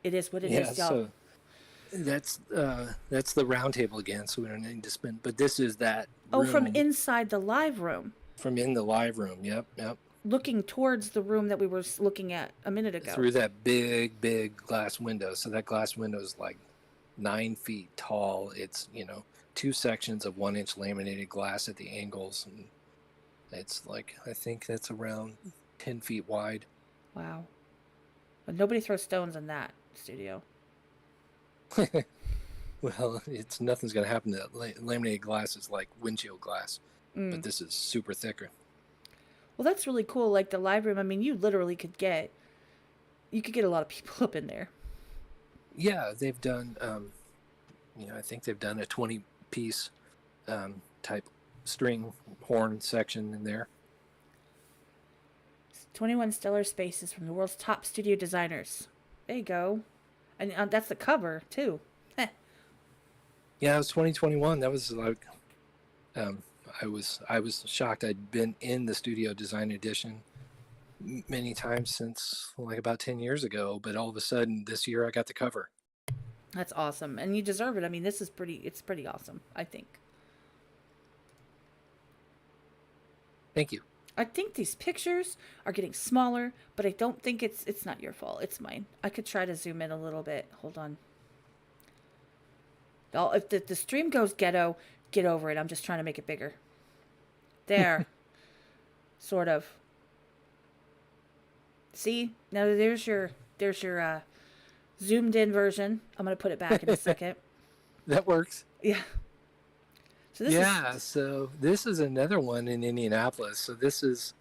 it is what it Yeah. is, y'all. So that's the round table again. So we don't need to spin. But this is that Oh, room from inside the live room, from in the live room. Yep. Yep. looking towards the room that we were looking at a minute ago. Through that big glass window. So that glass window is like 9 feet tall. It's, 2 sections of 1-inch laminated glass at the angles, and it's like, I think that's around 10 feet wide. Wow. But nobody throws stones in that studio. Well, it's nothing's going to happen to that. Laminated glass is like windshield glass, but this is super thicker. Well, that's really cool. Like the live room, I mean, you literally could get a lot of people up in there. Yeah, they've done, I think they've done a 20-piece type string horn section in there. 21 stellar spaces from the world's top studio designers. There you go. And that's the cover, too. Yeah, it was 2021. That was like, I was shocked. I'd been in the Studio Design Edition many times since like about 10 years ago, but all of a sudden this year I got the cover. That's awesome. And you deserve it. I mean, it's pretty awesome, I think. Thank you. I think these pictures are getting smaller, but I don't think it's not your fault. It's mine. I could try to zoom in a little bit. Hold on. If the stream goes ghetto, get over it. I'm just trying to make it bigger. There. Sort of. See? Now there's your zoomed in version. I'm going to put it back in a second. That works. Yeah. So so this is another one in Indianapolis. So this is,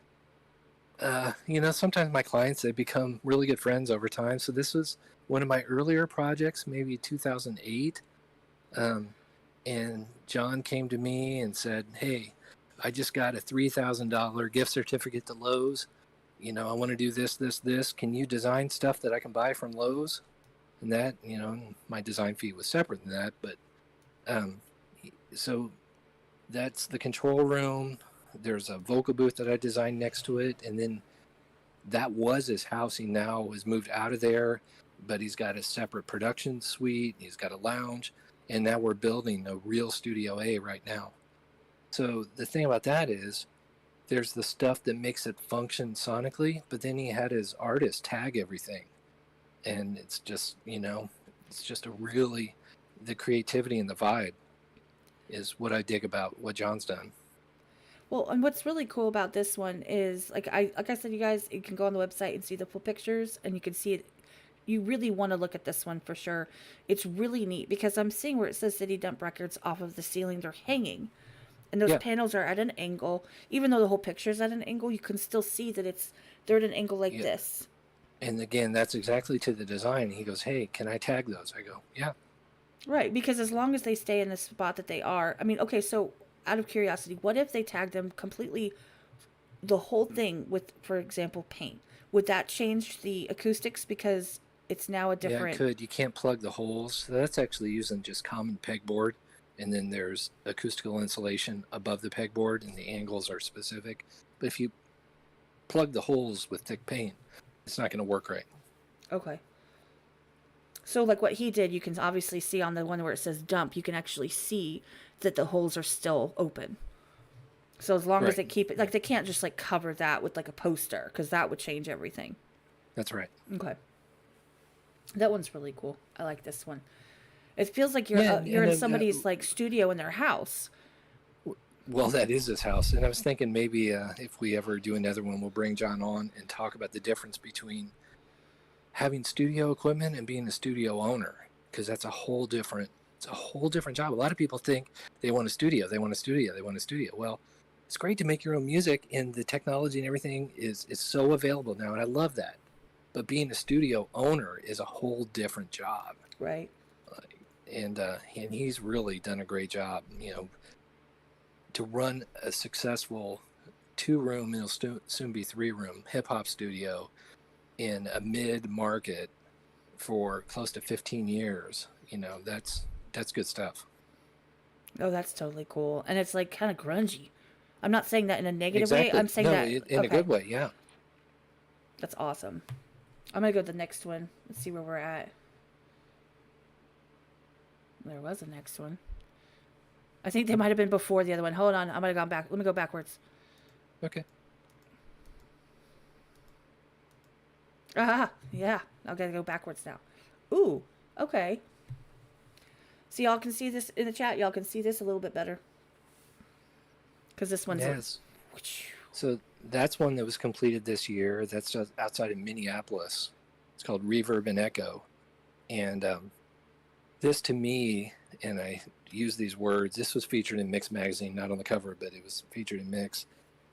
sometimes my clients, they become really good friends over time. So this was one of my earlier projects, maybe 2008. And John came to me and said, hey, I just got a $3,000 gift certificate to Lowe's. I want to do this. Can you design stuff that I can buy from Lowe's? And that, my design fee was separate than that. But so that's the control room. There's a vocal booth that I designed next to it. And then that was his house. He now has moved out of there, but he's got a separate production suite. He's got a lounge. And now we're building a real Studio A right now. So the thing about that is there's the stuff that makes it function sonically, but then he had his artist tag everything. And it's just, it's just the creativity and the vibe is what I dig about what John's done. Well, and what's really cool about this one is, like I said, you guys, you can go on the website and see the full pictures, and you can see it. You really want to look at this one for sure. It's really neat because I'm seeing where it says City Dump Records off of the ceiling. They're hanging. And those panels are at an angle. Even though the whole picture is at an angle, you can still see that they're at an angle like this. And again, that's exactly to the design. He goes, hey, can I tag those? I go, yeah. Right, because as long as they stay in the spot that they are. I mean, okay, so out of curiosity, what if they tag them completely, the whole thing with, for example, paint? Would that change the acoustics because it's now a different... Yeah, it could. You can't plug the holes. That's actually using just common pegboard. And then there's acoustical insulation above the pegboard, and the angles are specific. But if you plug the holes with thick paint, it's not going to work right. Okay. So like what he did, you can obviously see on the one where it says dump, you can actually see that the holes are still open. So as long as they keep it, like they can't just like cover that with like a poster, because that would change everything. That's right. Okay. That one's really cool. I like this one. It feels like you're in somebody's like studio in their house. Well, that is his house. And I was thinking maybe if we ever do another one, we'll bring John on and talk about the difference between having studio equipment and being a studio owner, because that's a whole different job. A lot of people think they want a studio. Well, it's great to make your own music, and the technology and everything is so available now, and I love that. But being a studio owner is a whole different job. Right. And he's really done a great job, to run a successful 2-room, it'll soon be 3-room hip hop studio in a mid market for close to 15 years. That's good stuff. Oh, that's totally cool. And it's like kind of grungy. I'm not saying that in a negative way. I'm Exactly. saying No, that, in a okay, good way. Yeah. that's awesome. I'm going to go to the next one. Let's see where we're at. There was a next one. I think they might have been before the other one. Hold on. I'm going to go back. Let me go backwards. Okay. Ah, yeah. I've got to go backwards now. Ooh, okay. So y'all can see this in the chat. Y'all can see this a little bit better. Because this one's... Yes. So that's one that was completed this year. That's just outside of Minneapolis. It's called Reverb and Echo. And this to me, and I use these words, this was featured in Mix magazine, not on the cover, but it was featured in Mix.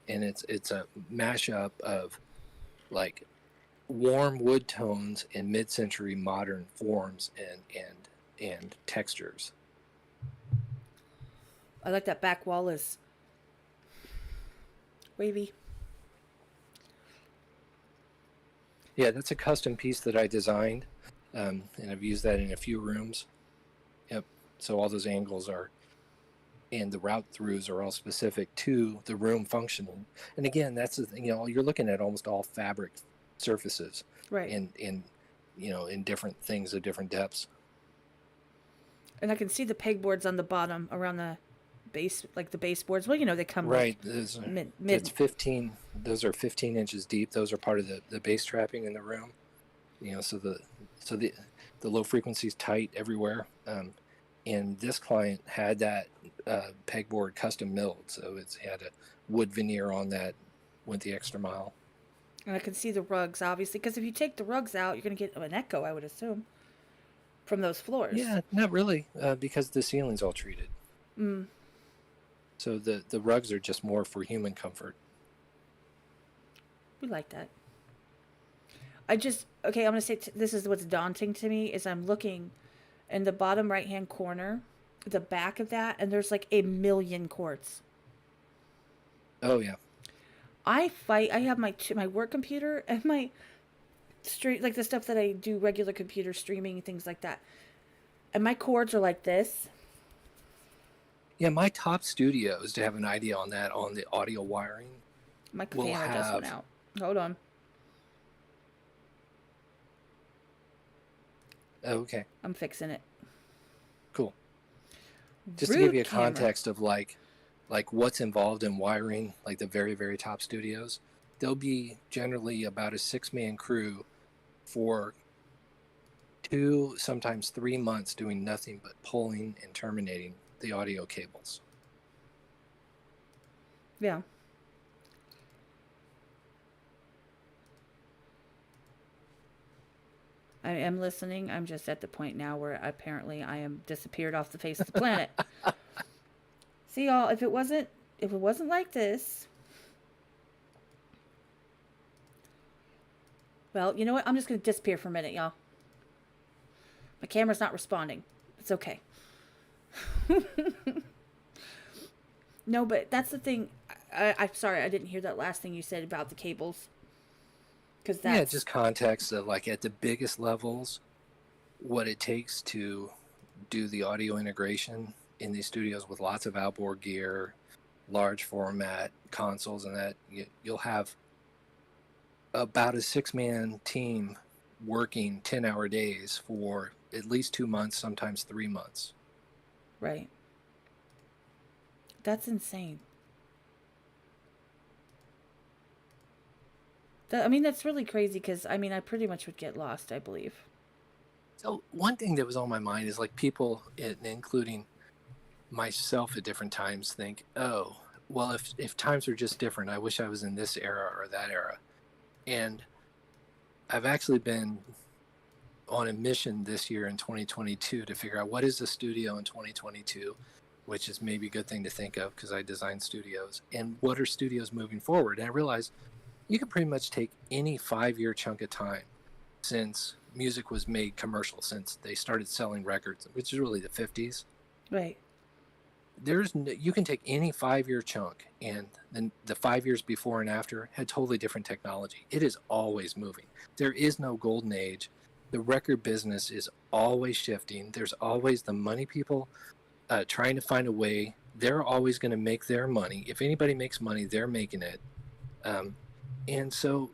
And it's a mashup of like warm wood tones and mid-century modern forms and textures. I like that back wall is wavy. Yeah, that's a custom piece that I designed, and I've used that in a few rooms. Yep. So all those angles are, and the route throughs are all specific to the room functioning. And again, that's the thing. You're looking at almost all fabric surfaces, Right. in different things of different depths. And I can see the pegboards on the bottom around the base, like the baseboards. Well, they come Right. like mid. That's 15. Those are 15 inches deep. Those are part of the base trapping in the room. So the low frequency is tight everywhere. And this client had that pegboard custom milled, so it had a wood veneer on that, went the extra mile. And I can see the rugs, obviously, because if you take the rugs out, you're going to get an echo, I would assume, from those floors. Yeah, not really, because the ceiling's all treated. Mm. So the rugs are just more for human comfort. We like that. I'm going to say this is what's daunting to me is I'm looking in the bottom right-hand corner, the back of that, and there's like a million cords. Oh, yeah. I have my work computer and my like the stuff that I do regular computer streaming and things like that. And my cords are like this. Yeah, my top studios, to have an idea on that, on the audio wiring, My camera just went out. Hold on. Okay. I'm fixing it. Cool. Just to give you a context of like what's involved in wiring, like the very, very top studios, there'll be generally about a 6-man crew for 2, sometimes 3 months doing nothing but pulling and terminating the audio cables. Yeah. I am listening. I'm just at the point now where apparently I am disappeared off the face of the planet. See, y'all, if it wasn't like this, well, you know what? I'm just going to disappear for a minute, y'all. My camera's not responding. It's okay. No, but that's the thing. I'm sorry, I didn't hear that last thing you said about the cables. Yeah, just context of like at the biggest levels, what it takes to do the audio integration in these studios with lots of outboard gear, large format consoles, and that you'll have about a 6-man team working 10-hour days for at least 2 months, sometimes 3 months. Right. That's insane. That's really crazy because, I pretty much would get lost, I believe. So one thing that was on my mind is like people, including myself at different times, think, oh, well, if times are just different, I wish I was in this era or that era. And I've actually been on a mission this year in 2022 to figure out what is the studio in 2022, which is maybe a good thing to think of because I design studios, and what are studios moving forward. And I realized you can pretty much take any 5-year chunk of time since music was made commercial, since they started selling records, which is really the 50s. Right. you can take any 5-year chunk, and then the 5 years before and after had totally different technology. It is always moving. There is no golden age. The record business is always shifting. There's always the money people trying to find a way. They're always going to make their money. If anybody makes money, they're making it. Um, and so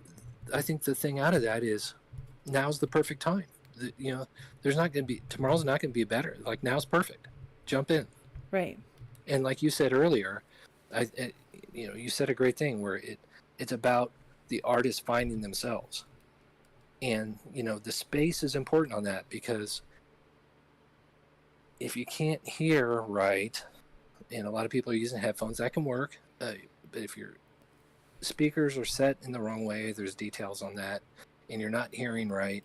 I think the thing out of that is now's the perfect time. There's not going to be, tomorrow's not going to be better. Like, now's perfect. Jump in. Right. And like you said earlier, you said a great thing where it's about the artist finding themselves. And, the space is important on that, because if you can't hear right, and a lot of people are using headphones, that can work. But if your speakers are set in the wrong way, there's details on that, and you're not hearing right.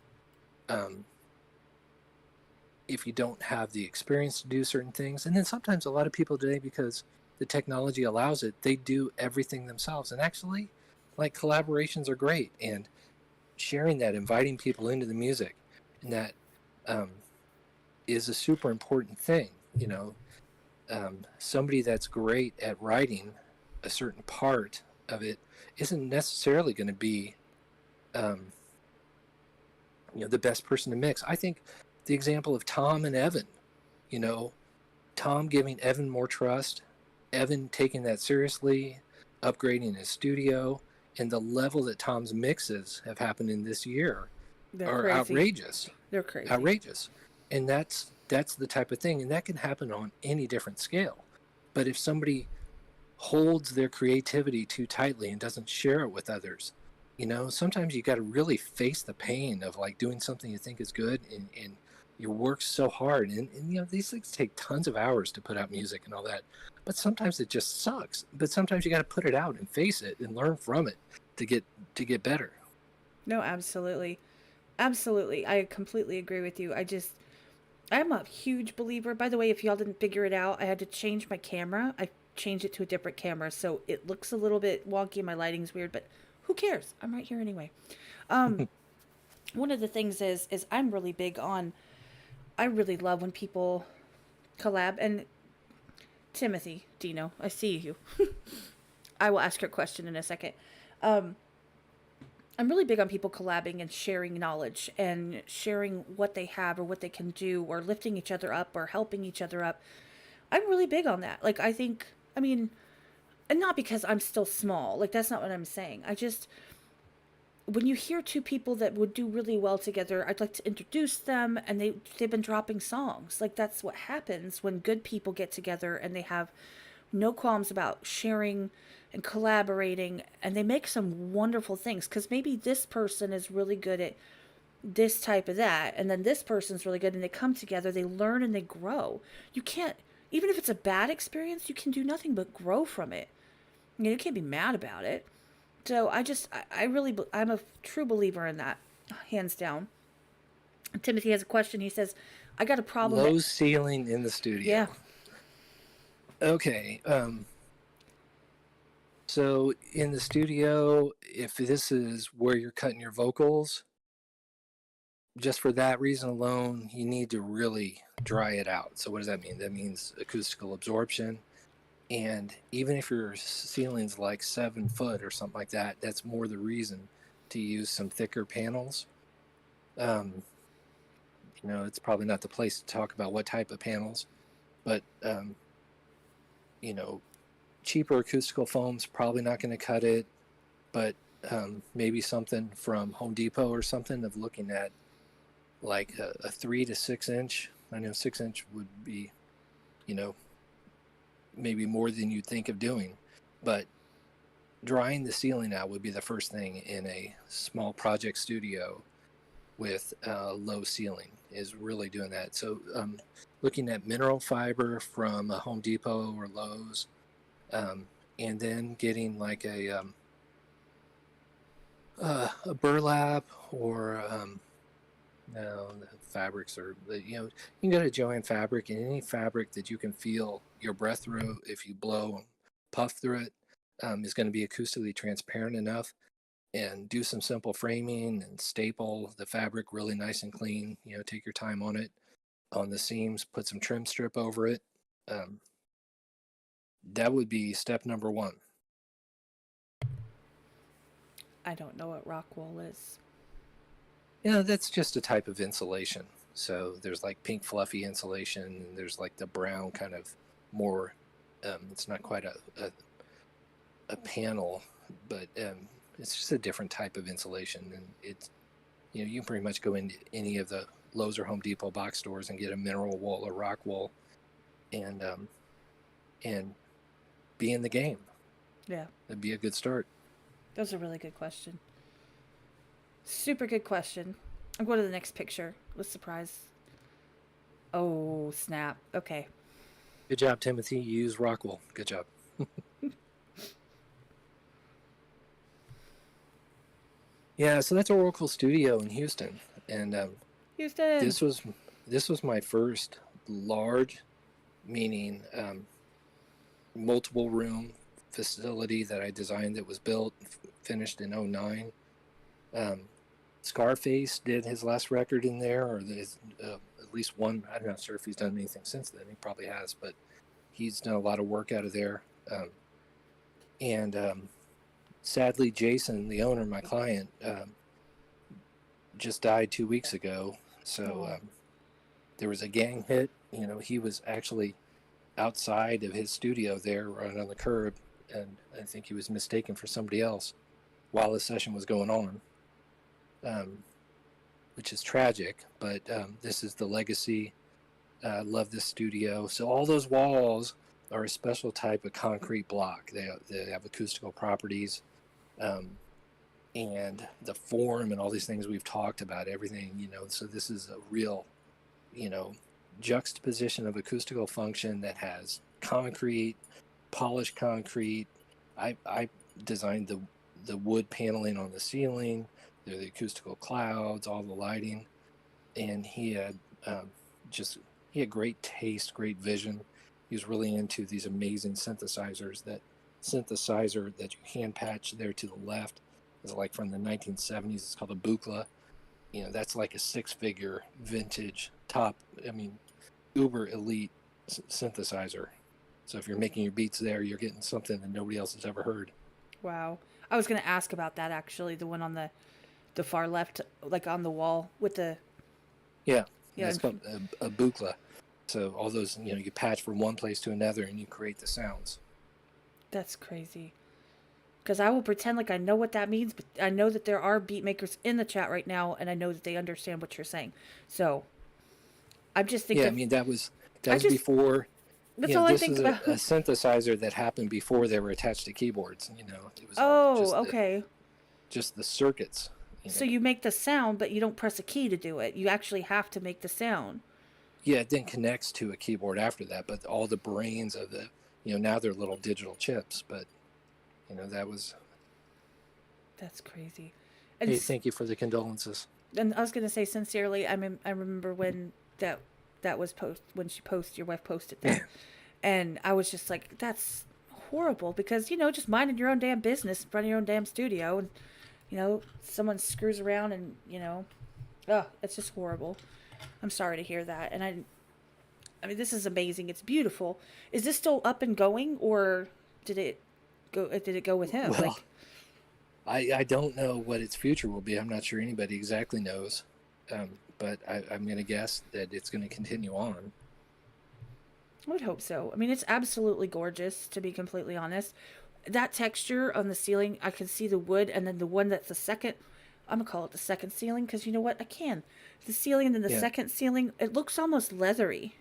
If you don't have the experience to do certain things, and then sometimes a lot of people today, because the technology allows it, they do everything themselves. And actually, like, collaborations are great, and sharing that, inviting people into the music, and that is a super important thing. Somebody that's great at writing a certain part of it isn't necessarily going to be the best person to mix. I think the example of Tom and Evan, Tom giving Evan more trust, Evan taking that seriously, upgrading his studio, and the level that Tom's mixes have happened in this year are crazy. outrageous. They're crazy. Outrageous. And that's the type of thing, and that can happen on any different scale. But if somebody holds their creativity too tightly and doesn't share it with others, sometimes you got to really face the pain of, like, doing something you think is good, and you work so hard, and these things take tons of hours to put out music and all that, but sometimes it just sucks. But sometimes you got to put it out and face it and learn from it to get better. No, absolutely. Absolutely. I completely agree with you. I'm a huge believer. By the way, if y'all didn't figure it out, I had to change my camera. I changed it to a different camera, so it looks a little bit wonky and my lighting's weird, but who cares? I'm right here anyway. One of the things is I'm really big on, I really love when people collab. And Timothy, Dino, I see you. I will ask your question in a second. Um, I'm really big on people collabing and sharing knowledge and sharing what they have or what they can do, or lifting each other up or helping each other up. I'm really big on that. Like, I mean, and not because I'm still small. Like, that's not what I'm saying. When you hear two people that would do really well together, I'd like to introduce them, and they've been dropping songs. Like, that's what happens when good people get together and they have no qualms about sharing and collaborating, and they make some wonderful things, because maybe this person is really good at this type of that, and then this person's really good, and they come together, they learn, and they grow. You can't, even if it's a bad experience, you can do nothing but grow from it. You can't be mad about it. So I'm a true believer in that, hands down. Timothy has a question. He says, I got a problem Low that, ceiling in the studio. yeah. Okay. So in the studio, if this is where you're cutting your vocals, just for that reason alone, you need to really dry it out. So what does that mean? That means acoustical absorption. And even if your ceiling's like 7 foot or something like that, that's more the reason to use some thicker panels. It's probably not the place to talk about what type of panels, but cheaper acoustical foam's probably not going to cut it, but maybe something from Home Depot or something, of looking at like a 3 to 6 inch. I know 6 inch would be, maybe more than you'd think of doing, but drying the ceiling out would be the first thing in a small project studio with low ceiling, is really doing that. So looking at mineral fiber from a Home Depot or Lowe's, and then getting like a burlap, or no, the fabrics are, you can go to Joann Fabric, and any fabric that you can feel your breath through, if you blow and puff through it, is going to be acoustically transparent enough. And do some simple framing and staple the fabric really nice and clean. Take your time on it. On the seams, put some trim strip over it. That would be step number one. I don't know what rock wool is. Yeah, that's just a type of insulation. So there's like pink fluffy insulation, and there's like the brown kind of more. It's not quite a panel, but it's just a different type of insulation, and it's you can pretty much go into any of the Lowe's or Home Depot box stores and get a mineral wool or rock wool, and and be in the game. Yeah, That'd be a good start. that was a really good question. Super good question. I'll go to the next picture. With surprise. Oh, snap. Okay. Good job, Timothy. You use rock wool. Good job. Yeah, so that's Oracle Studio in Houston, and Houston. this was my first large, meaning multiple room facility that I designed that was built, finished in 09. Scarface did his last record in there, or at least one. I'm not sure if he's done anything since then. He probably has, but he's done a lot of work out of there. And sadly, Jason, the owner, my client, just died 2 weeks ago. So there was a gang hit. He was actually outside of his studio there, right on the curb, and I think he was mistaken for somebody else while the session was going on, which is tragic. But this is the legacy. Love this studio. So all those walls are a special type of concrete block. They have acoustical properties, and the form and all these things we've talked about, everything. So this is a real, juxtaposition of acoustical function that has concrete, polished concrete. I designed the wood paneling on the ceiling, the acoustical clouds, all the lighting, and he had great taste, great vision. He was really into these amazing synthesizers. That synthesizer that you hand patch there to the left is like from the 1970s. It's called a Buchla. That's like a 6-figure vintage top, uber elite synthesizer. So if you're making your beats there, you're getting something that nobody else has ever heard. Wow. I was going to ask about that actually. The one on the far left, like on the wall with the. Yeah. It's called a Buchla. So all those, you patch from one place to another and you create the sounds. That's crazy. Because I will pretend like I know what that means, but I know that there are beat makers in the chat right now, and I know that they understand what you're saying. So I'm just thinking. Yeah, that was before. That's all I think is about. A synthesizer that happened before they were attached to keyboards. It was okay. Just the circuits. So you make the sound, but you don't press a key to do it. You actually have to make the sound. Yeah, it then connects to a keyboard after that, but all the brains of the, now they're little digital chips, but, that was. That's crazy. And hey, thank you for the condolences. And I was going to say sincerely, I remember when that was when your wife posted that. And I was just like, that's horrible because, just minding your own damn business in front of your own damn studio and, someone screws around and, it's just horrible. I'm sorry to hear that. And I mean, this is amazing. It's beautiful. Is this still up and going or did it go with him? Well, I don't know what its future will be. I'm not sure anybody exactly knows. But I'm going to guess that it's going to continue on. I would hope so. I mean, it's absolutely gorgeous, to be completely honest. That texture on the ceiling, I can see the wood, and then the one that's the second, I'm going to call it the second ceiling, because you know what? I can. The ceiling and then the second ceiling, it looks almost leathery.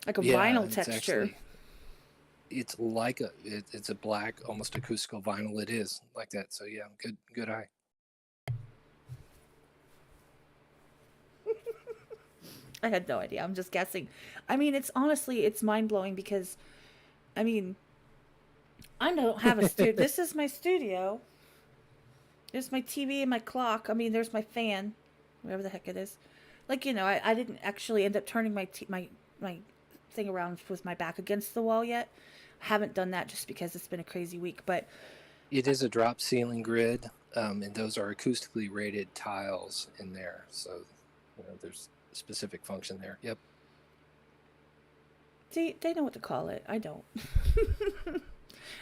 Like a vinyl texture. It's like it's a black, almost acoustical vinyl. It is like that. So yeah, good eye. I had no idea. I'm just guessing. I mean, it's mind-blowing because, I mean, I don't have a studio. This is my studio. There's my TV and my clock. I mean, there's my fan, whatever the heck it is. Like, I didn't actually end up turning my thing around with my back against the wall yet. I haven't done that just because it's been a crazy week, but. It is a drop ceiling grid, and those are acoustically rated tiles in there. So, there's specific function there. Yep. See, they know what to call it. I don't.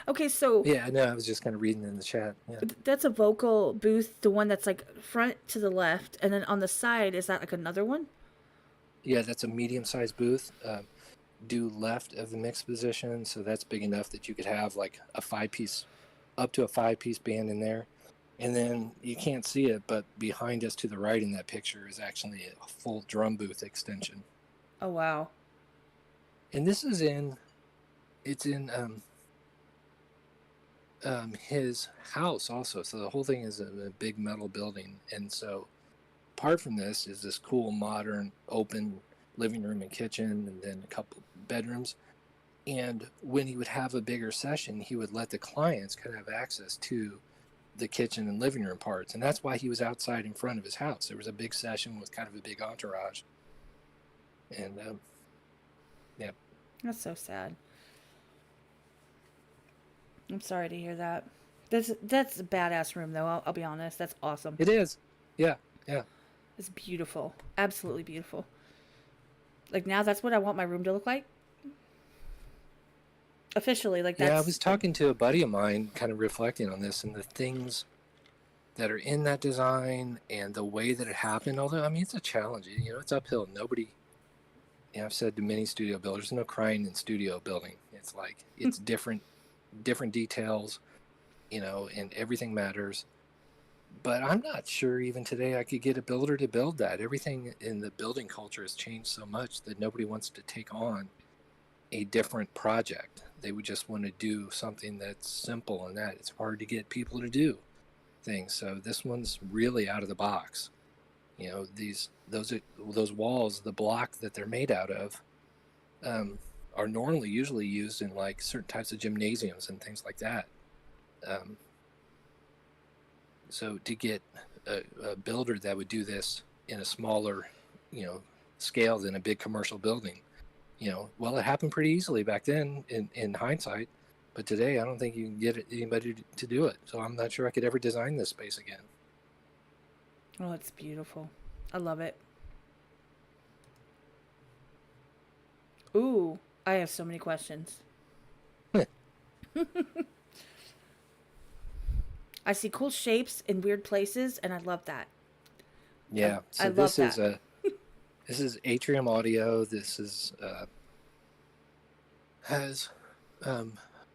Okay, so Yeah, no, I was just kind of reading in the chat. Yeah, that's a vocal booth, the one that's like front to the left, and then on the side, is that like another one? yeah, that's a medium-sized booth. Due left of the mix position, so that's big enough that you could have like a five-piece, up to a five-piece band in there. And then you can't see it, but behind us to the right in that picture is actually a full drum booth extension. Oh, wow. And this is it's in his house also. So the whole thing is a big metal building. And so apart from this is this cool modern open living room and kitchen, and then a couple bedrooms. And when he would have a bigger session, he would let the clients kind of have access to the kitchen and living room parts. And that's why he was outside in front of his house. There was a big session with kind of a big entourage. And yeah. That's so sad. I'm sorry to hear that. That's a badass room, though. I'll be honest. That's awesome. It is. Yeah. Yeah. It's beautiful. Absolutely beautiful. Like, now that's what I want my room to look like. Officially, like, that's... Yeah, I was talking to a buddy of mine kind of reflecting on this and the things that are in that design and the way that it happened. Although, I mean, it's a challenge. You know, it's uphill. Nobody, you know, I've said to many studio builders, no crying in studio building. It's like, it's different details, you know, and everything matters. But I'm not sure even today I could get a builder to build that. Everything in the building culture has changed so much that nobody wants to take on a different project. They would just want to do something that's simple, and that it's hard to get people to do things. So this one's really out of the box. You know, those walls, the block that they're made out of, are usually used in like certain types of gymnasiums and things like that. So to get a builder that would do this in a smaller, you know, scale than a big commercial building, you know, well, it happened pretty easily back then in hindsight, but today I don't think you can get anybody to do it. So I'm not sure I could ever design this space again. Oh, it's beautiful. I love it. Ooh, I have so many questions. I see cool shapes in weird places, and I love that. Yeah, so I love this that. this is Atrium Audio. This is has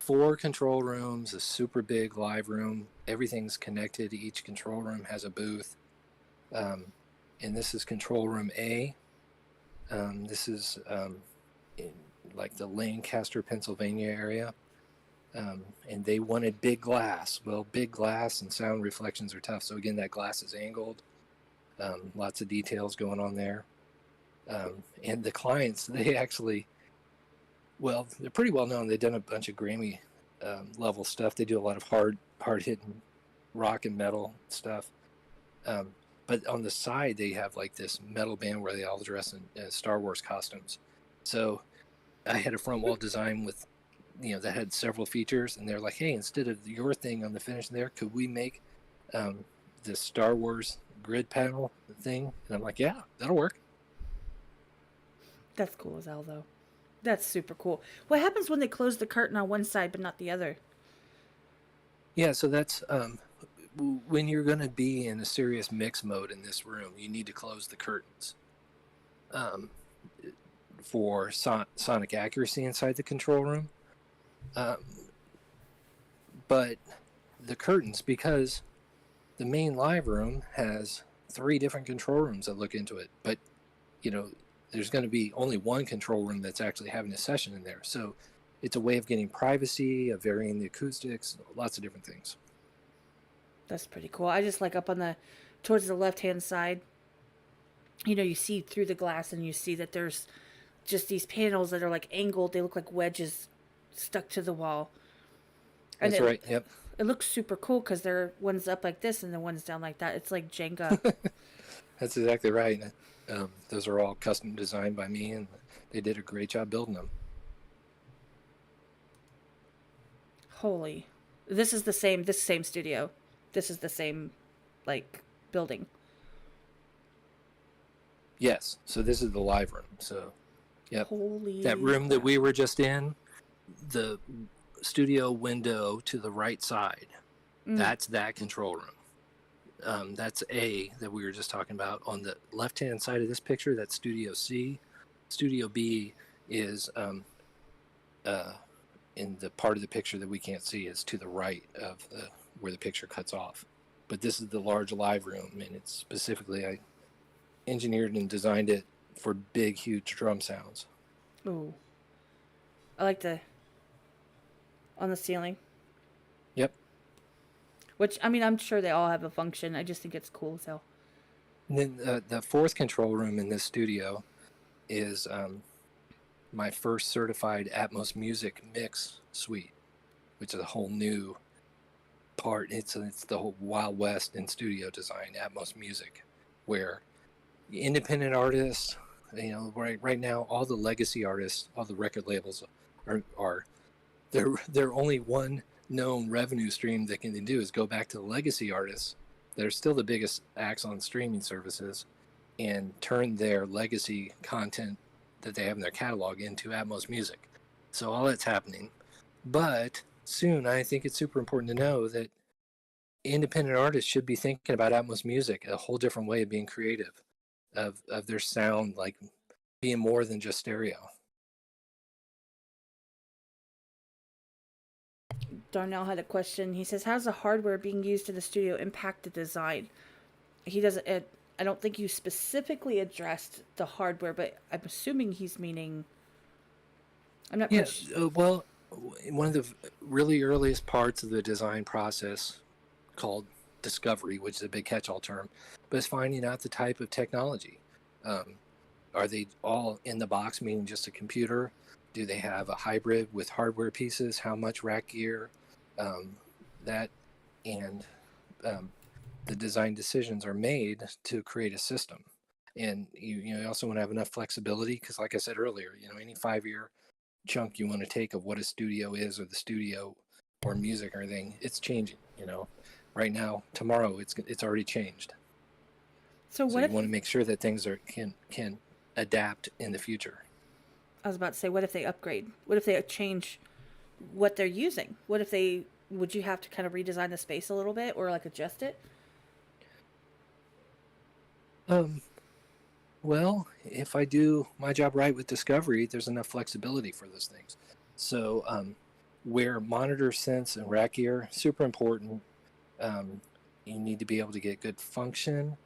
4 control rooms, a super big live room. Everything's connected. Each control room has a booth. And this is control room A. This is in like the Lancaster, Pennsylvania area. And they wanted big glass. Well, big glass and sound reflections are tough. So again, that glass is angled. Lots of details going on there. And the clients, they actually, well, they're pretty well known. They've done a bunch of Grammy level stuff. They do a lot of hard hitting rock and metal stuff. But on the side, they have like this metal band where they all dress in Star Wars costumes. So I had a front wall design with, you know, that had several features, and they're like, hey, instead of your thing on the finish there, could we make this Star Wars grid panel thing? And I'm like, yeah, that'll work. That's cool as hell, though. That's super cool. What happens when they close the curtain on one side but not the other? Yeah, so that's when you're going to be in a serious mix mode in this room, you need to close the curtains for sonic accuracy inside the control room. But the curtains, because the main live room has 3 different control rooms that look into it, but you know, there's going to be only one control room that's actually having a session in there. So it's a way of getting privacy, of varying the acoustics, lots of different things. That's pretty cool. I just like up on the, towards the left-hand side, you know, you see through the glass and you see that there's just these panels that are like angled. They look like wedges stuck to the wall. And That's right. Yep. It looks super cool because they're one's up like this and the one's down like that. It's like Jenga. That's exactly right. Those are all custom designed by me, and they did a great job building them. Holy. This is the same studio. This is the same, like, building. Yes. So this is the live room. So Yep. Holy That room that crap. we were just in, the studio window to the right side, that's that control room. That's A that we were just talking about. On the left-hand side of this picture, that's Studio C. Studio B is in the part of the picture that we can't see is to the right of where the picture cuts off. But this is the large live room, and it's specifically, I engineered and designed it for big, huge drum sounds. Ooh. I like the on the ceiling. Yep. Which, I mean, I'm sure they all have a function. I just think it's cool as hell. And then the fourth control room in this studio is my first certified Atmos music mix suite, which is a whole new part. It's the whole Wild West in studio design, Atmos music, where independent artists, right now, all the legacy artists, all the record labels are they're only one known revenue stream they can do is go back to the legacy artists that are still the biggest acts on streaming services and turn their legacy content that they have in their catalog into Atmos music. So all that's happening. But soon, I think it's super important to know that independent artists should be thinking about Atmos music, a whole different way of being creative, of their sound, like being more than just stereo. Darnell had a question. He says, "How's the hardware being used in the studio impact the design?" He doesn't. I don't think you specifically addressed the hardware, but I'm assuming he's meaning. I'm not Yeah, quite. well, one of the really earliest parts of the design process called discovery, which is a big catch-all term, but it's finding out the type of technology. Um, are they all in the box, meaning just a computer? Do they have a hybrid with hardware pieces? How much rack gear? That and the design decisions are made to create a system. And you also want to have enough flexibility because, like I said earlier, any 5 year chunk you want to take of what a studio is or the studio or music or anything, it's changing. Right now, tomorrow, it's already changed. So So what you if want to make sure that things can adapt in the future. I was about to say, what if they upgrade? What if they change what they're using? What if they would you have to kind of redesign the space a little bit or like adjust it? Um, well, if I do my job right with discovery, there's enough flexibility for those things. So where monitor sense and rack gear, super important. Um, you need to be able to get good function.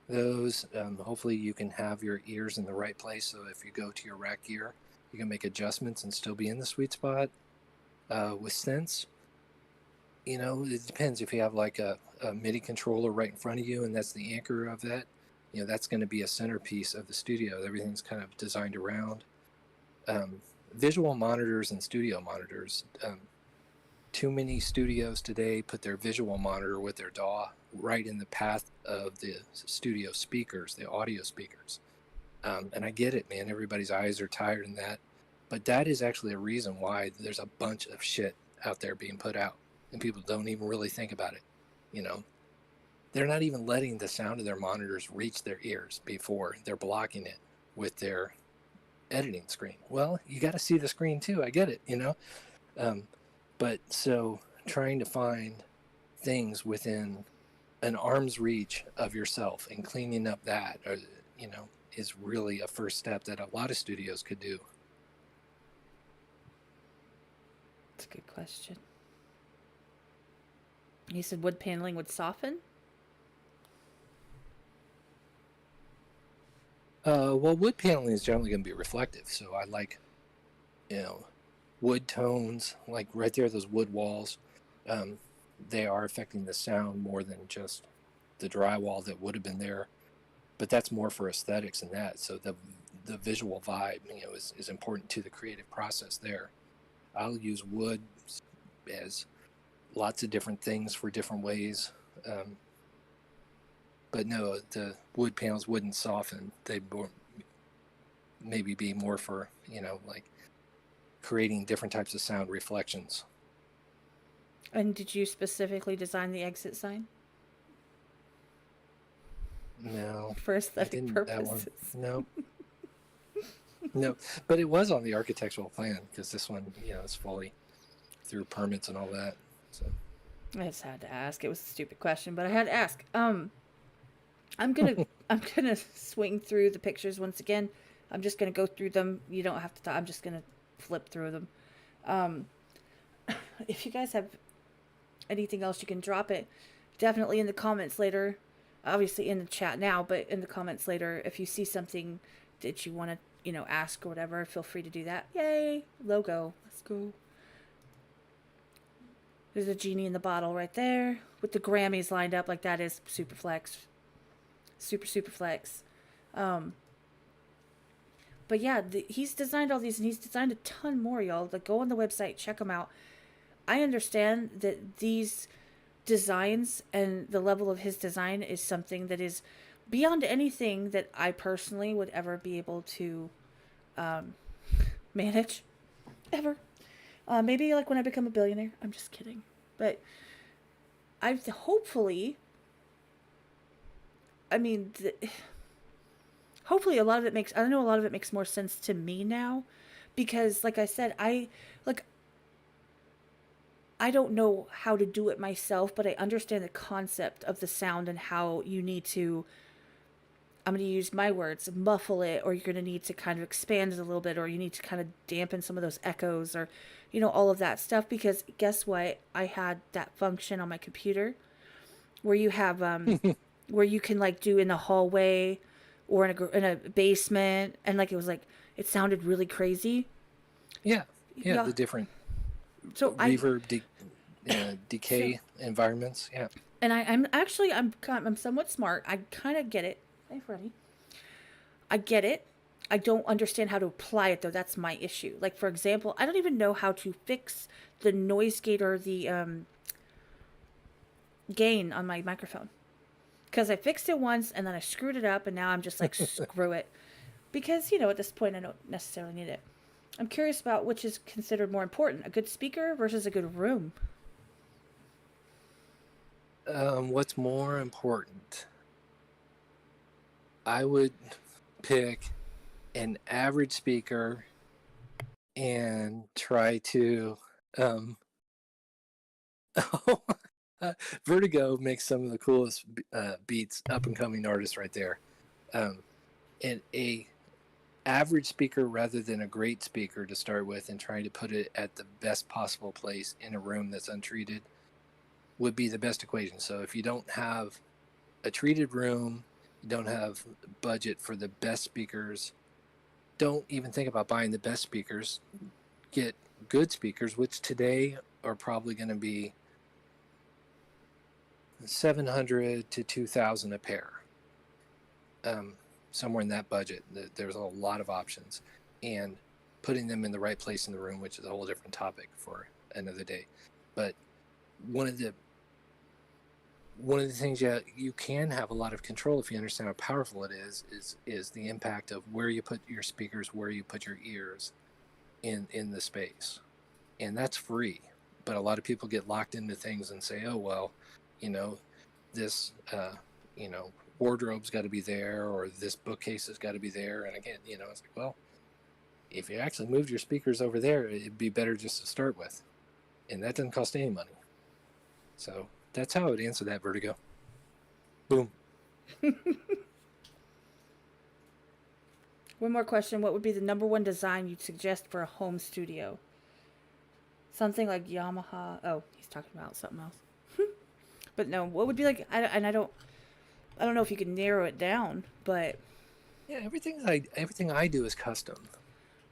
Those hopefully you can have your ears in the right place. So if you go to your rack gear, you can make adjustments and still be in the sweet spot. With sense, it depends if you have like a MIDI controller right in front of you and that's the anchor of that. That's going to be a centerpiece of the studio. Everything's kind of designed around um, visual monitors and studio monitors. Too many studios today put their visual monitor with their DAW right in the path of the studio speakers, the audio speakers. And I get it, man. Everybody's eyes are tired in that. But that is actually a reason why there's a bunch of shit out there being put out. And people don't even really think about it. They're not even letting the sound of their monitors reach their ears before they're blocking it with their editing screen. Well, you got to see the screen too. I get it. But so trying to find things within an arm's reach of yourself and cleaning up that, is really a first step that a lot of studios could do. That's a good question. He said wood paneling would soften. Well, wood paneling is generally going to be reflective, so I like, wood tones, like right there, those wood walls. They are affecting the sound more than just the drywall that would have been there, but that's more for aesthetics and that. So the visual vibe, is important to the creative process there. I'll use wood as lots of different things for different ways. But no, the wood panels wouldn't soften. They'd maybe be more for, like creating different types of sound reflections. And did you specifically design the exit sign No, for I aesthetic didn't. That one. purposes? No. No, but it was on the architectural plan because this one, is fully through permits and all that. So I just had to ask. It was a stupid question, but I had to ask. I'm gonna I'm gonna swing through the pictures once again. I'm just gonna go through them. You don't have to. I'm just gonna flip through them. Um, if you guys have anything else, you can drop it. Definitely in the comments later. Obviously in the chat now, but in the comments later, if you see something that you want to, ask or whatever, feel free to do that. Yay! Logo. Let's go. There's a genie in the bottle right there with the Grammys lined up like that is super flex. Super flex. Um, but yeah, he's designed all these and he's designed a ton more, y'all. Like, go on the website, check them out. I understand that these designs and the level of his design is something that is beyond anything that I personally would ever be able to manage. Ever. Maybe like when I become a billionaire. I'm just kidding. But I've hopefully, I mean, hopefully a lot of it makes, I know a lot of it makes more sense to me now because like I said, I don't know how to do it myself, but I understand the concept of the sound and how you need to, I'm going to use my words, muffle it, or you're going to need to kind of expand it a little bit, or you need to kind of dampen some of those echoes, or, all of that stuff. Because guess what? I had that function on my computer where you have, where you can like do in the hallway or in a basement, and like it was like, it sounded really crazy. yeah, the different So reverb, decay environments. Yeah. And I'm somewhat smart. I kind of get it. Hey, Freddie. I get it. I don't understand how to apply it though. That's my issue. Like for example, I don't even know how to fix the noise gate or the gain on my microphone because I fixed it once and then I screwed it up and now I'm just like screw it because at this point I don't necessarily need it. I'm curious about which is considered more important, a good speaker versus a good room. What's more important? I would pick an average speaker and try to Vertigo makes some of the coolest beats, up and coming artists right there. And a average speaker rather than a great speaker to start with and trying to put it at the best possible place in a room that's untreated would be the best equation. So if you don't have a treated room, you don't have budget for the best speakers, don't even think about buying the best speakers. Get good speakers, which today are probably going to be $700 to $2,000 a pair. Somewhere in that budget, there's a lot of options, and putting them in the right place in the room, which is a whole different topic for another day. But one of the things you can have a lot of control if you understand how powerful it is the impact of where you put your speakers, where you put your ears in the space. And that's free. But a lot of people get locked into things and say, oh, well, this, wardrobe's got to be there, or this bookcase has got to be there. And again, it's like, well, if you actually moved your speakers over there, it'd be better just to start with. And that doesn't cost any money. So that's how I would answer that, Vertigo. Boom. One more question. What would be the number one design you'd suggest for a home studio? Something like Yamaha. Oh, he's talking about something else. But no, what would be like? I don't know if you can narrow it down, but yeah, everything I do is custom.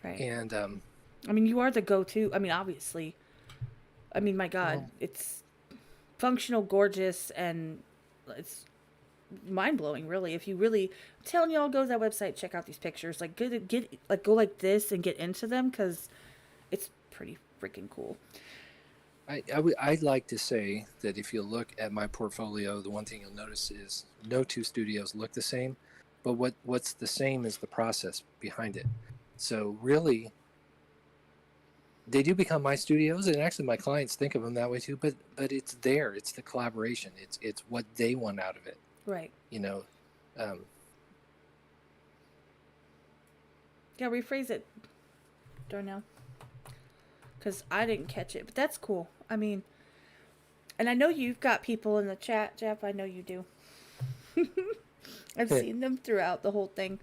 Right. And I mean, you are the go-to. I mean, obviously. I mean, my God, it's functional, gorgeous, and it's mind-blowing. Really, if you really, I'm telling y'all, go to that website, check out these pictures. Like, go like this and get into them because it's pretty freaking cool. I'd like to say that if you look at my portfolio, the one thing you'll notice is no two studios look the same, but what's the same is the process behind it. So really, they do become my studios, and actually my clients think of them that way too. But it's there. It's the collaboration. It's what they want out of it. Right. Yeah, rephrase it, Darnell. Because I didn't catch it, but that's cool. I mean, and I know you've got people in the chat, Jeff. I know you do. I've seen them throughout the whole thing.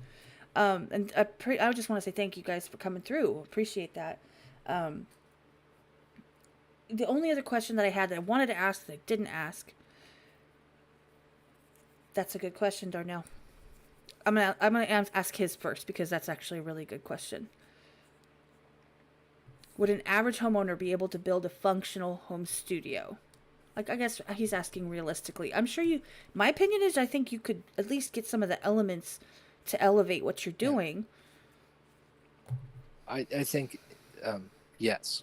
And I just want to say thank you guys for coming through. Appreciate that. Um, the only other question that I had that I wanted to ask that I didn't ask. That's a good question, Darnell. I'm gonna ask his first because that's actually a really good question. Would an average homeowner be able to build a functional home studio? Like, I guess he's asking realistically. I'm sure you. My opinion is, I think you could at least get some of the elements to elevate what you're Yeah. doing. I think yes.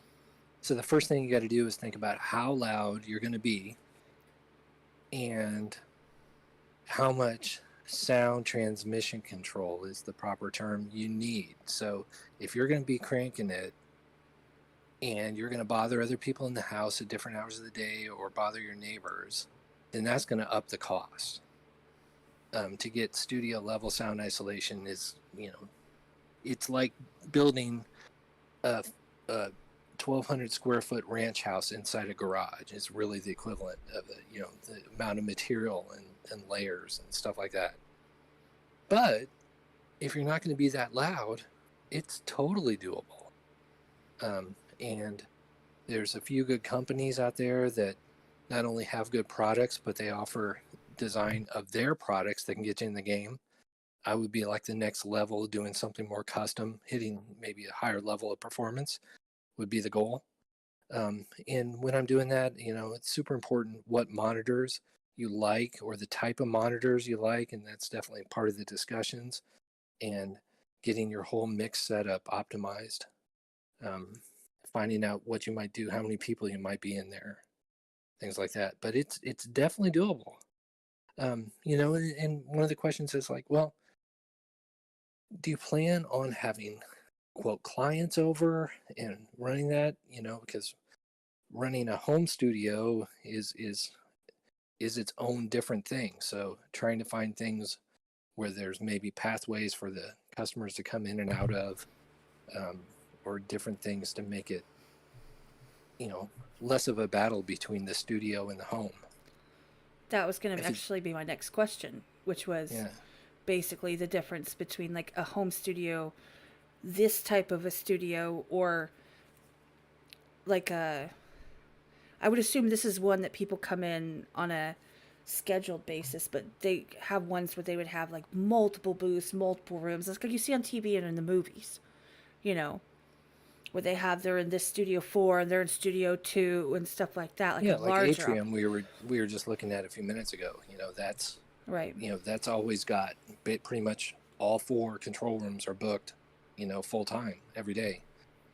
So the first thing you got to do is think about how loud you're going to be and how much sound transmission control is the proper term you need. So if you're going to be cranking it and you're going to bother other people in the house at different hours of the day or bother your neighbors, then that's going to up the cost. To get studio level sound isolation is, it's like building a 1,200 square foot ranch house inside a garage. Is really the equivalent of the amount of material and layers and stuff like that. But if you're not going to be that loud, it's totally doable. And there's a few good companies out there that not only have good products, but they offer design of their products that can get you in the game. I would be like the next level, doing something more custom, hitting maybe a higher level of performance would be the goal. And when I'm doing that, it's super important what monitors you like or the type of monitors you like. And that's definitely part of the discussions, and getting your whole mix set up optimized. Finding out what you might do, how many people you might be in there, things like that. But it's definitely doable. And one of the questions is like, well, do you plan on having quote clients over and running that? Because running a home studio is its own different thing. So trying to find things where there's maybe pathways for the customers to come in and out of, or different things to make it, less of a battle between the studio and the home. That was going to actually be my next question, which was basically the difference between like a home studio, this type of a studio, or like I would assume this is one that people come in on a scheduled basis, but they have ones where they would have like multiple booths, multiple rooms. It's like you see on TV and in the movies, where they're in this studio 4 and they're in studio 2 and stuff like that. Like like Atrium we were just looking at a few minutes ago. That's right. That's always got pretty much all 4 control rooms are booked, full time every day.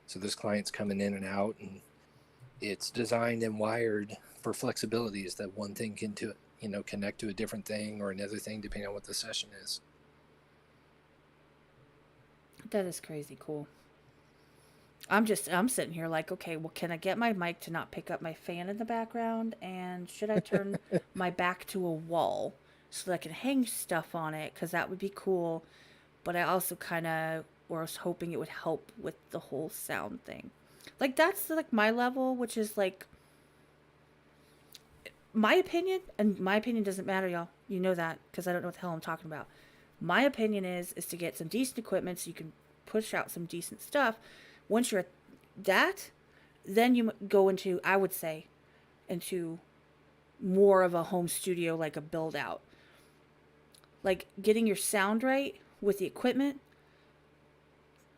So there's clients coming in and out, and it's designed and wired for flexibilities that one thing can connect to a different thing or another thing depending on what the session is. That is crazy cool. I'm sitting here like, okay, well, can I get my mic to not pick up my fan in the background? And should I turn my back to a wall so that I can hang stuff on it? Because that would be cool. But I also kind of was hoping it would help with the whole sound thing. Like, that's like my level, which is like my opinion. And my opinion doesn't matter, y'all. You know that because I don't know what the hell I'm talking about. My opinion is to get some decent equipment so you can push out some decent stuff. Once you're at that, then you go into, I would say, into more of a home studio, like a build out. Like getting your sound right with the equipment.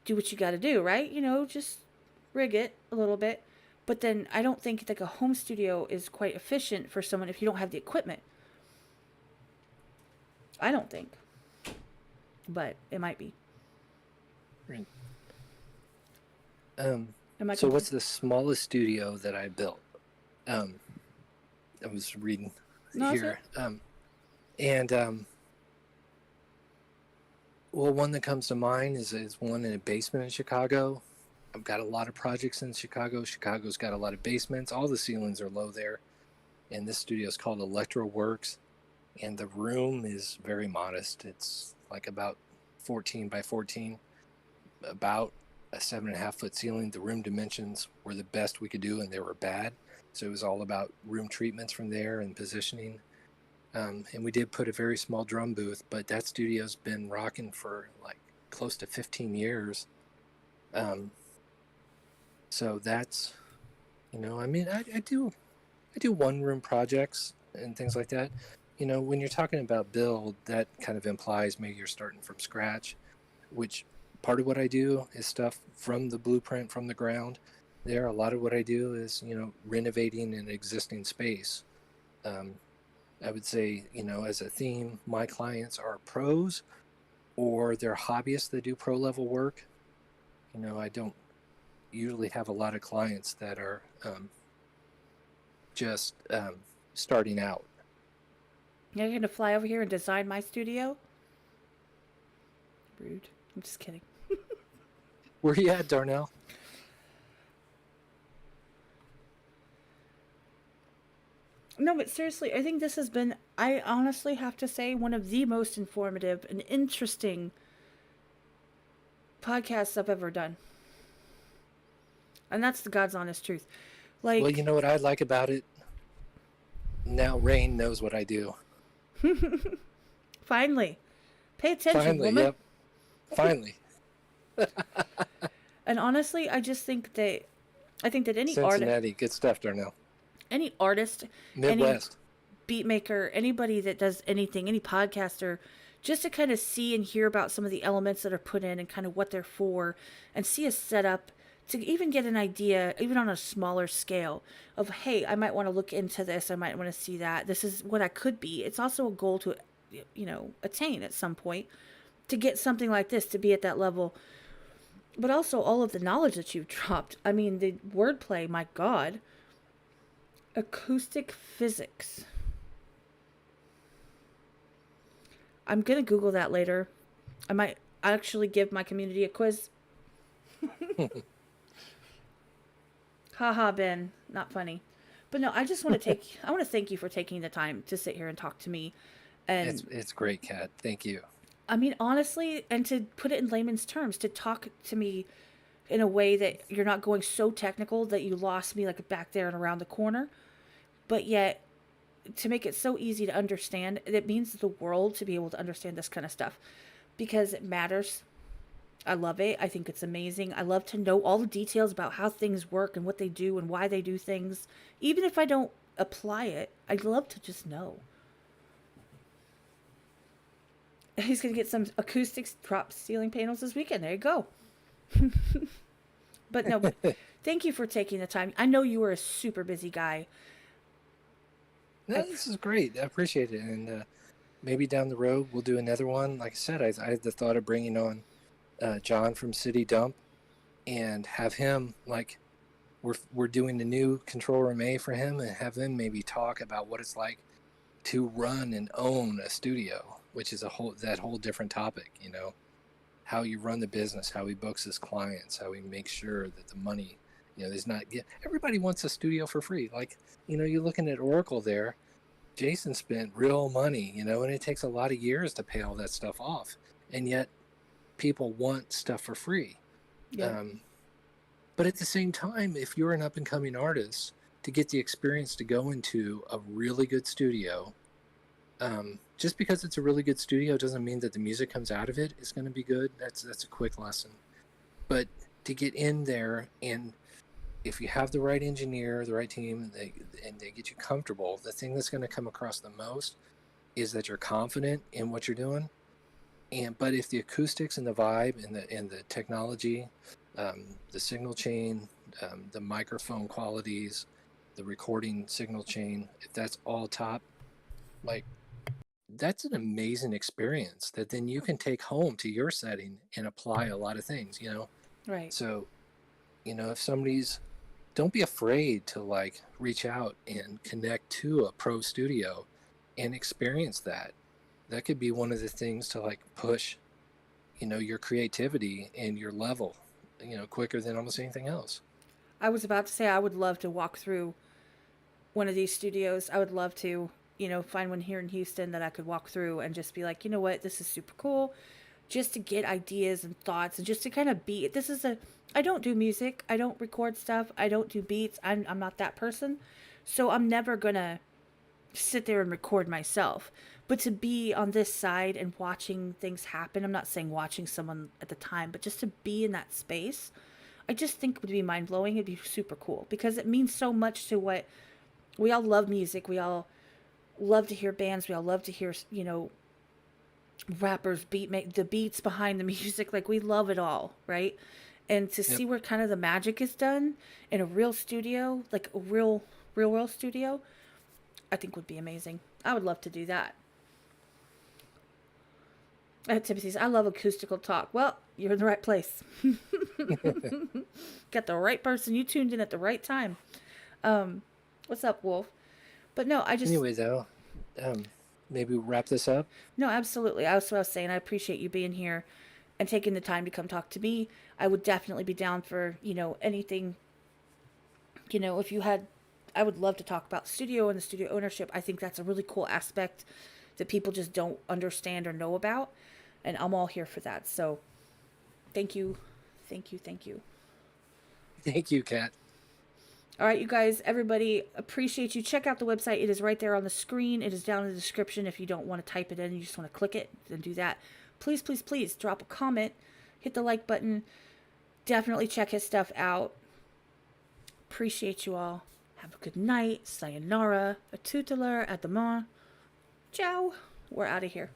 Do what you got to do, right? Just rig it a little bit. But then I don't think like a home studio is quite efficient for someone if you don't have the equipment. I don't think. But it might be. Right. So what's the smallest studio that I built? I was reading here. Well, one that comes to mind is one in a basement in Chicago. I've got a lot of projects in Chicago. Chicago's got a lot of basements. All the ceilings are low there. And this studio is called Electro Works. And the room is very modest. It's like about 14 by 14. about a 7.5 foot ceiling. The room dimensions were the best we could do, and they were bad. So it was all about room treatments from there and positioning. And we did put a very small drum booth, but that studio's been rocking for like close to 15 years. So that's, I mean, I do one room projects and things like that. When you're talking about build, that kind of implies maybe you're starting from scratch, which part of what I do is stuff from the blueprint, from the ground. There, a lot of what I do is, renovating an existing space. I would say, as a theme, my clients are pros or they're hobbyists that do pro level work. I don't usually have a lot of clients that are just starting out. You're going to fly over here and design my studio? Rude. I'm just kidding. Where are you at, Darnell? No, but seriously, I think this has been, I honestly have to say, one of the most informative and interesting podcasts I've ever done. And that's the God's honest truth. Like, Well, you know what I like about it? Now Rain knows what I do. finally, pay attention, Finally, woman. yep. Finally. And honestly, I just think that, I think that Cincinnati, good stuff, Darnell. any artist, Midwest, any beat maker, anybody that does anything, any podcaster, just to kind of see and hear about some of the elements that are put in and kind of what they're for, and see a setup, to even get an idea, even on a smaller scale, of, hey, I might want to look into this, I might want to see that, this is what I could be. It's also a goal to, attain at some point, to get something like this, to be at that level. But also all of the knowledge that you've dropped. I mean, the wordplay, my God. Acoustic physics. I'm going to Google that later. I might actually give my community a quiz. Haha, Ben. Not funny. But no, I just want to I want to thank you for taking the time to sit here and talk to me. And it's great, Kat. Thank you. I mean, honestly, and to put it in layman's terms, to talk to me in a way that you're not going so technical that you lost me like back there and around the corner, but yet to make it so easy to understand, it means the world to be able to understand this kind of stuff, because it matters. I love it. I think it's amazing. I love to know all the details about how things work and what they do and why they do things. Even if I don't apply it, I'd love to just know. He's going to get some acoustics drop ceiling panels this weekend. There you go. But no, thank you for taking the time. I know you were a super busy guy. No, this is great. I appreciate it. And maybe down the road we'll do another one. Like I said, I had the thought of bringing on John from City Dump and have him, like, we're doing the new control room A for him, and have him maybe talk about what it's like to run and own a studio, which is that whole different topic, how you run the business, how he books his clients, how he makes sure that the money, there's not, everybody wants a studio for free. Like, you're looking at Oracle there. Jason spent real money, and it takes a lot of years to pay all that stuff off. And yet people want stuff for free. Yeah. But at the same time, if you're an up and coming artist, to get the experience to go into a really good studio, just because it's a really good studio doesn't mean that the music comes out of it is going to be good. That's a quick lesson. But to get in there, and if you have the right engineer, the right team, and they get you comfortable, the thing that's going to come across the most is that you're confident in what you're doing. But if the acoustics and the vibe and the technology, the signal chain, the microphone qualities, the recording signal chain, if that's all top, like, that's an amazing experience that then you can take home to your setting and apply a lot of things, Right. So, if somebody's, don't be afraid to, like, reach out and connect to a pro studio and experience that. That could be one of the things to, like, push, your creativity and your level, quicker than almost anything else. I was about to say I would love to walk through one of these studios. I would love to, find one here in Houston that I could walk through and just be like, you know what, this is super cool. just to get ideas and thoughts and just to kind of be. I don't do music. I don't record stuff. I don't do beats. I'm not that person. So I'm never going to sit there and record myself. But to be on this side and watching things happen, I'm not saying watching someone at the time, but just to be in that space, I just think would be mind blowing. It'd be super cool because it means so much to what we all love music. We all love to hear bands. We all love to hear, rappers make the beats behind the music. Like we love it all, right? And to Yep. see where kind of the magic is done in a real studio, like a real world studio, I think would be amazing. I would love to do that. Timothy says, I love acoustical talk. Well, you're in the right place. Got the right person. You tuned in at the right time. What's up, Wolf? But no, Anyway, though, maybe wrap this up. no, absolutely. That's what I was saying. I appreciate you being here and taking the time to come talk to me. I would definitely be down for, anything, if you had, I would love to talk about studio and the studio ownership. I think that's a really cool aspect that people just don't understand or know about. And I'm all here for that. So thank you. Thank you. Thank you. Thank you, Kat. All right, you guys, everybody, appreciate you. Check out the website. It is right there on the screen. It is down in the description. If you don't want to type it in, you just want to click it, then do that. Please, please, please drop a comment. Hit the like button. Definitely check his stuff out. Appreciate you all. Have a good night. Sayonara. A tutelar at the ma. Ciao. We're out of here.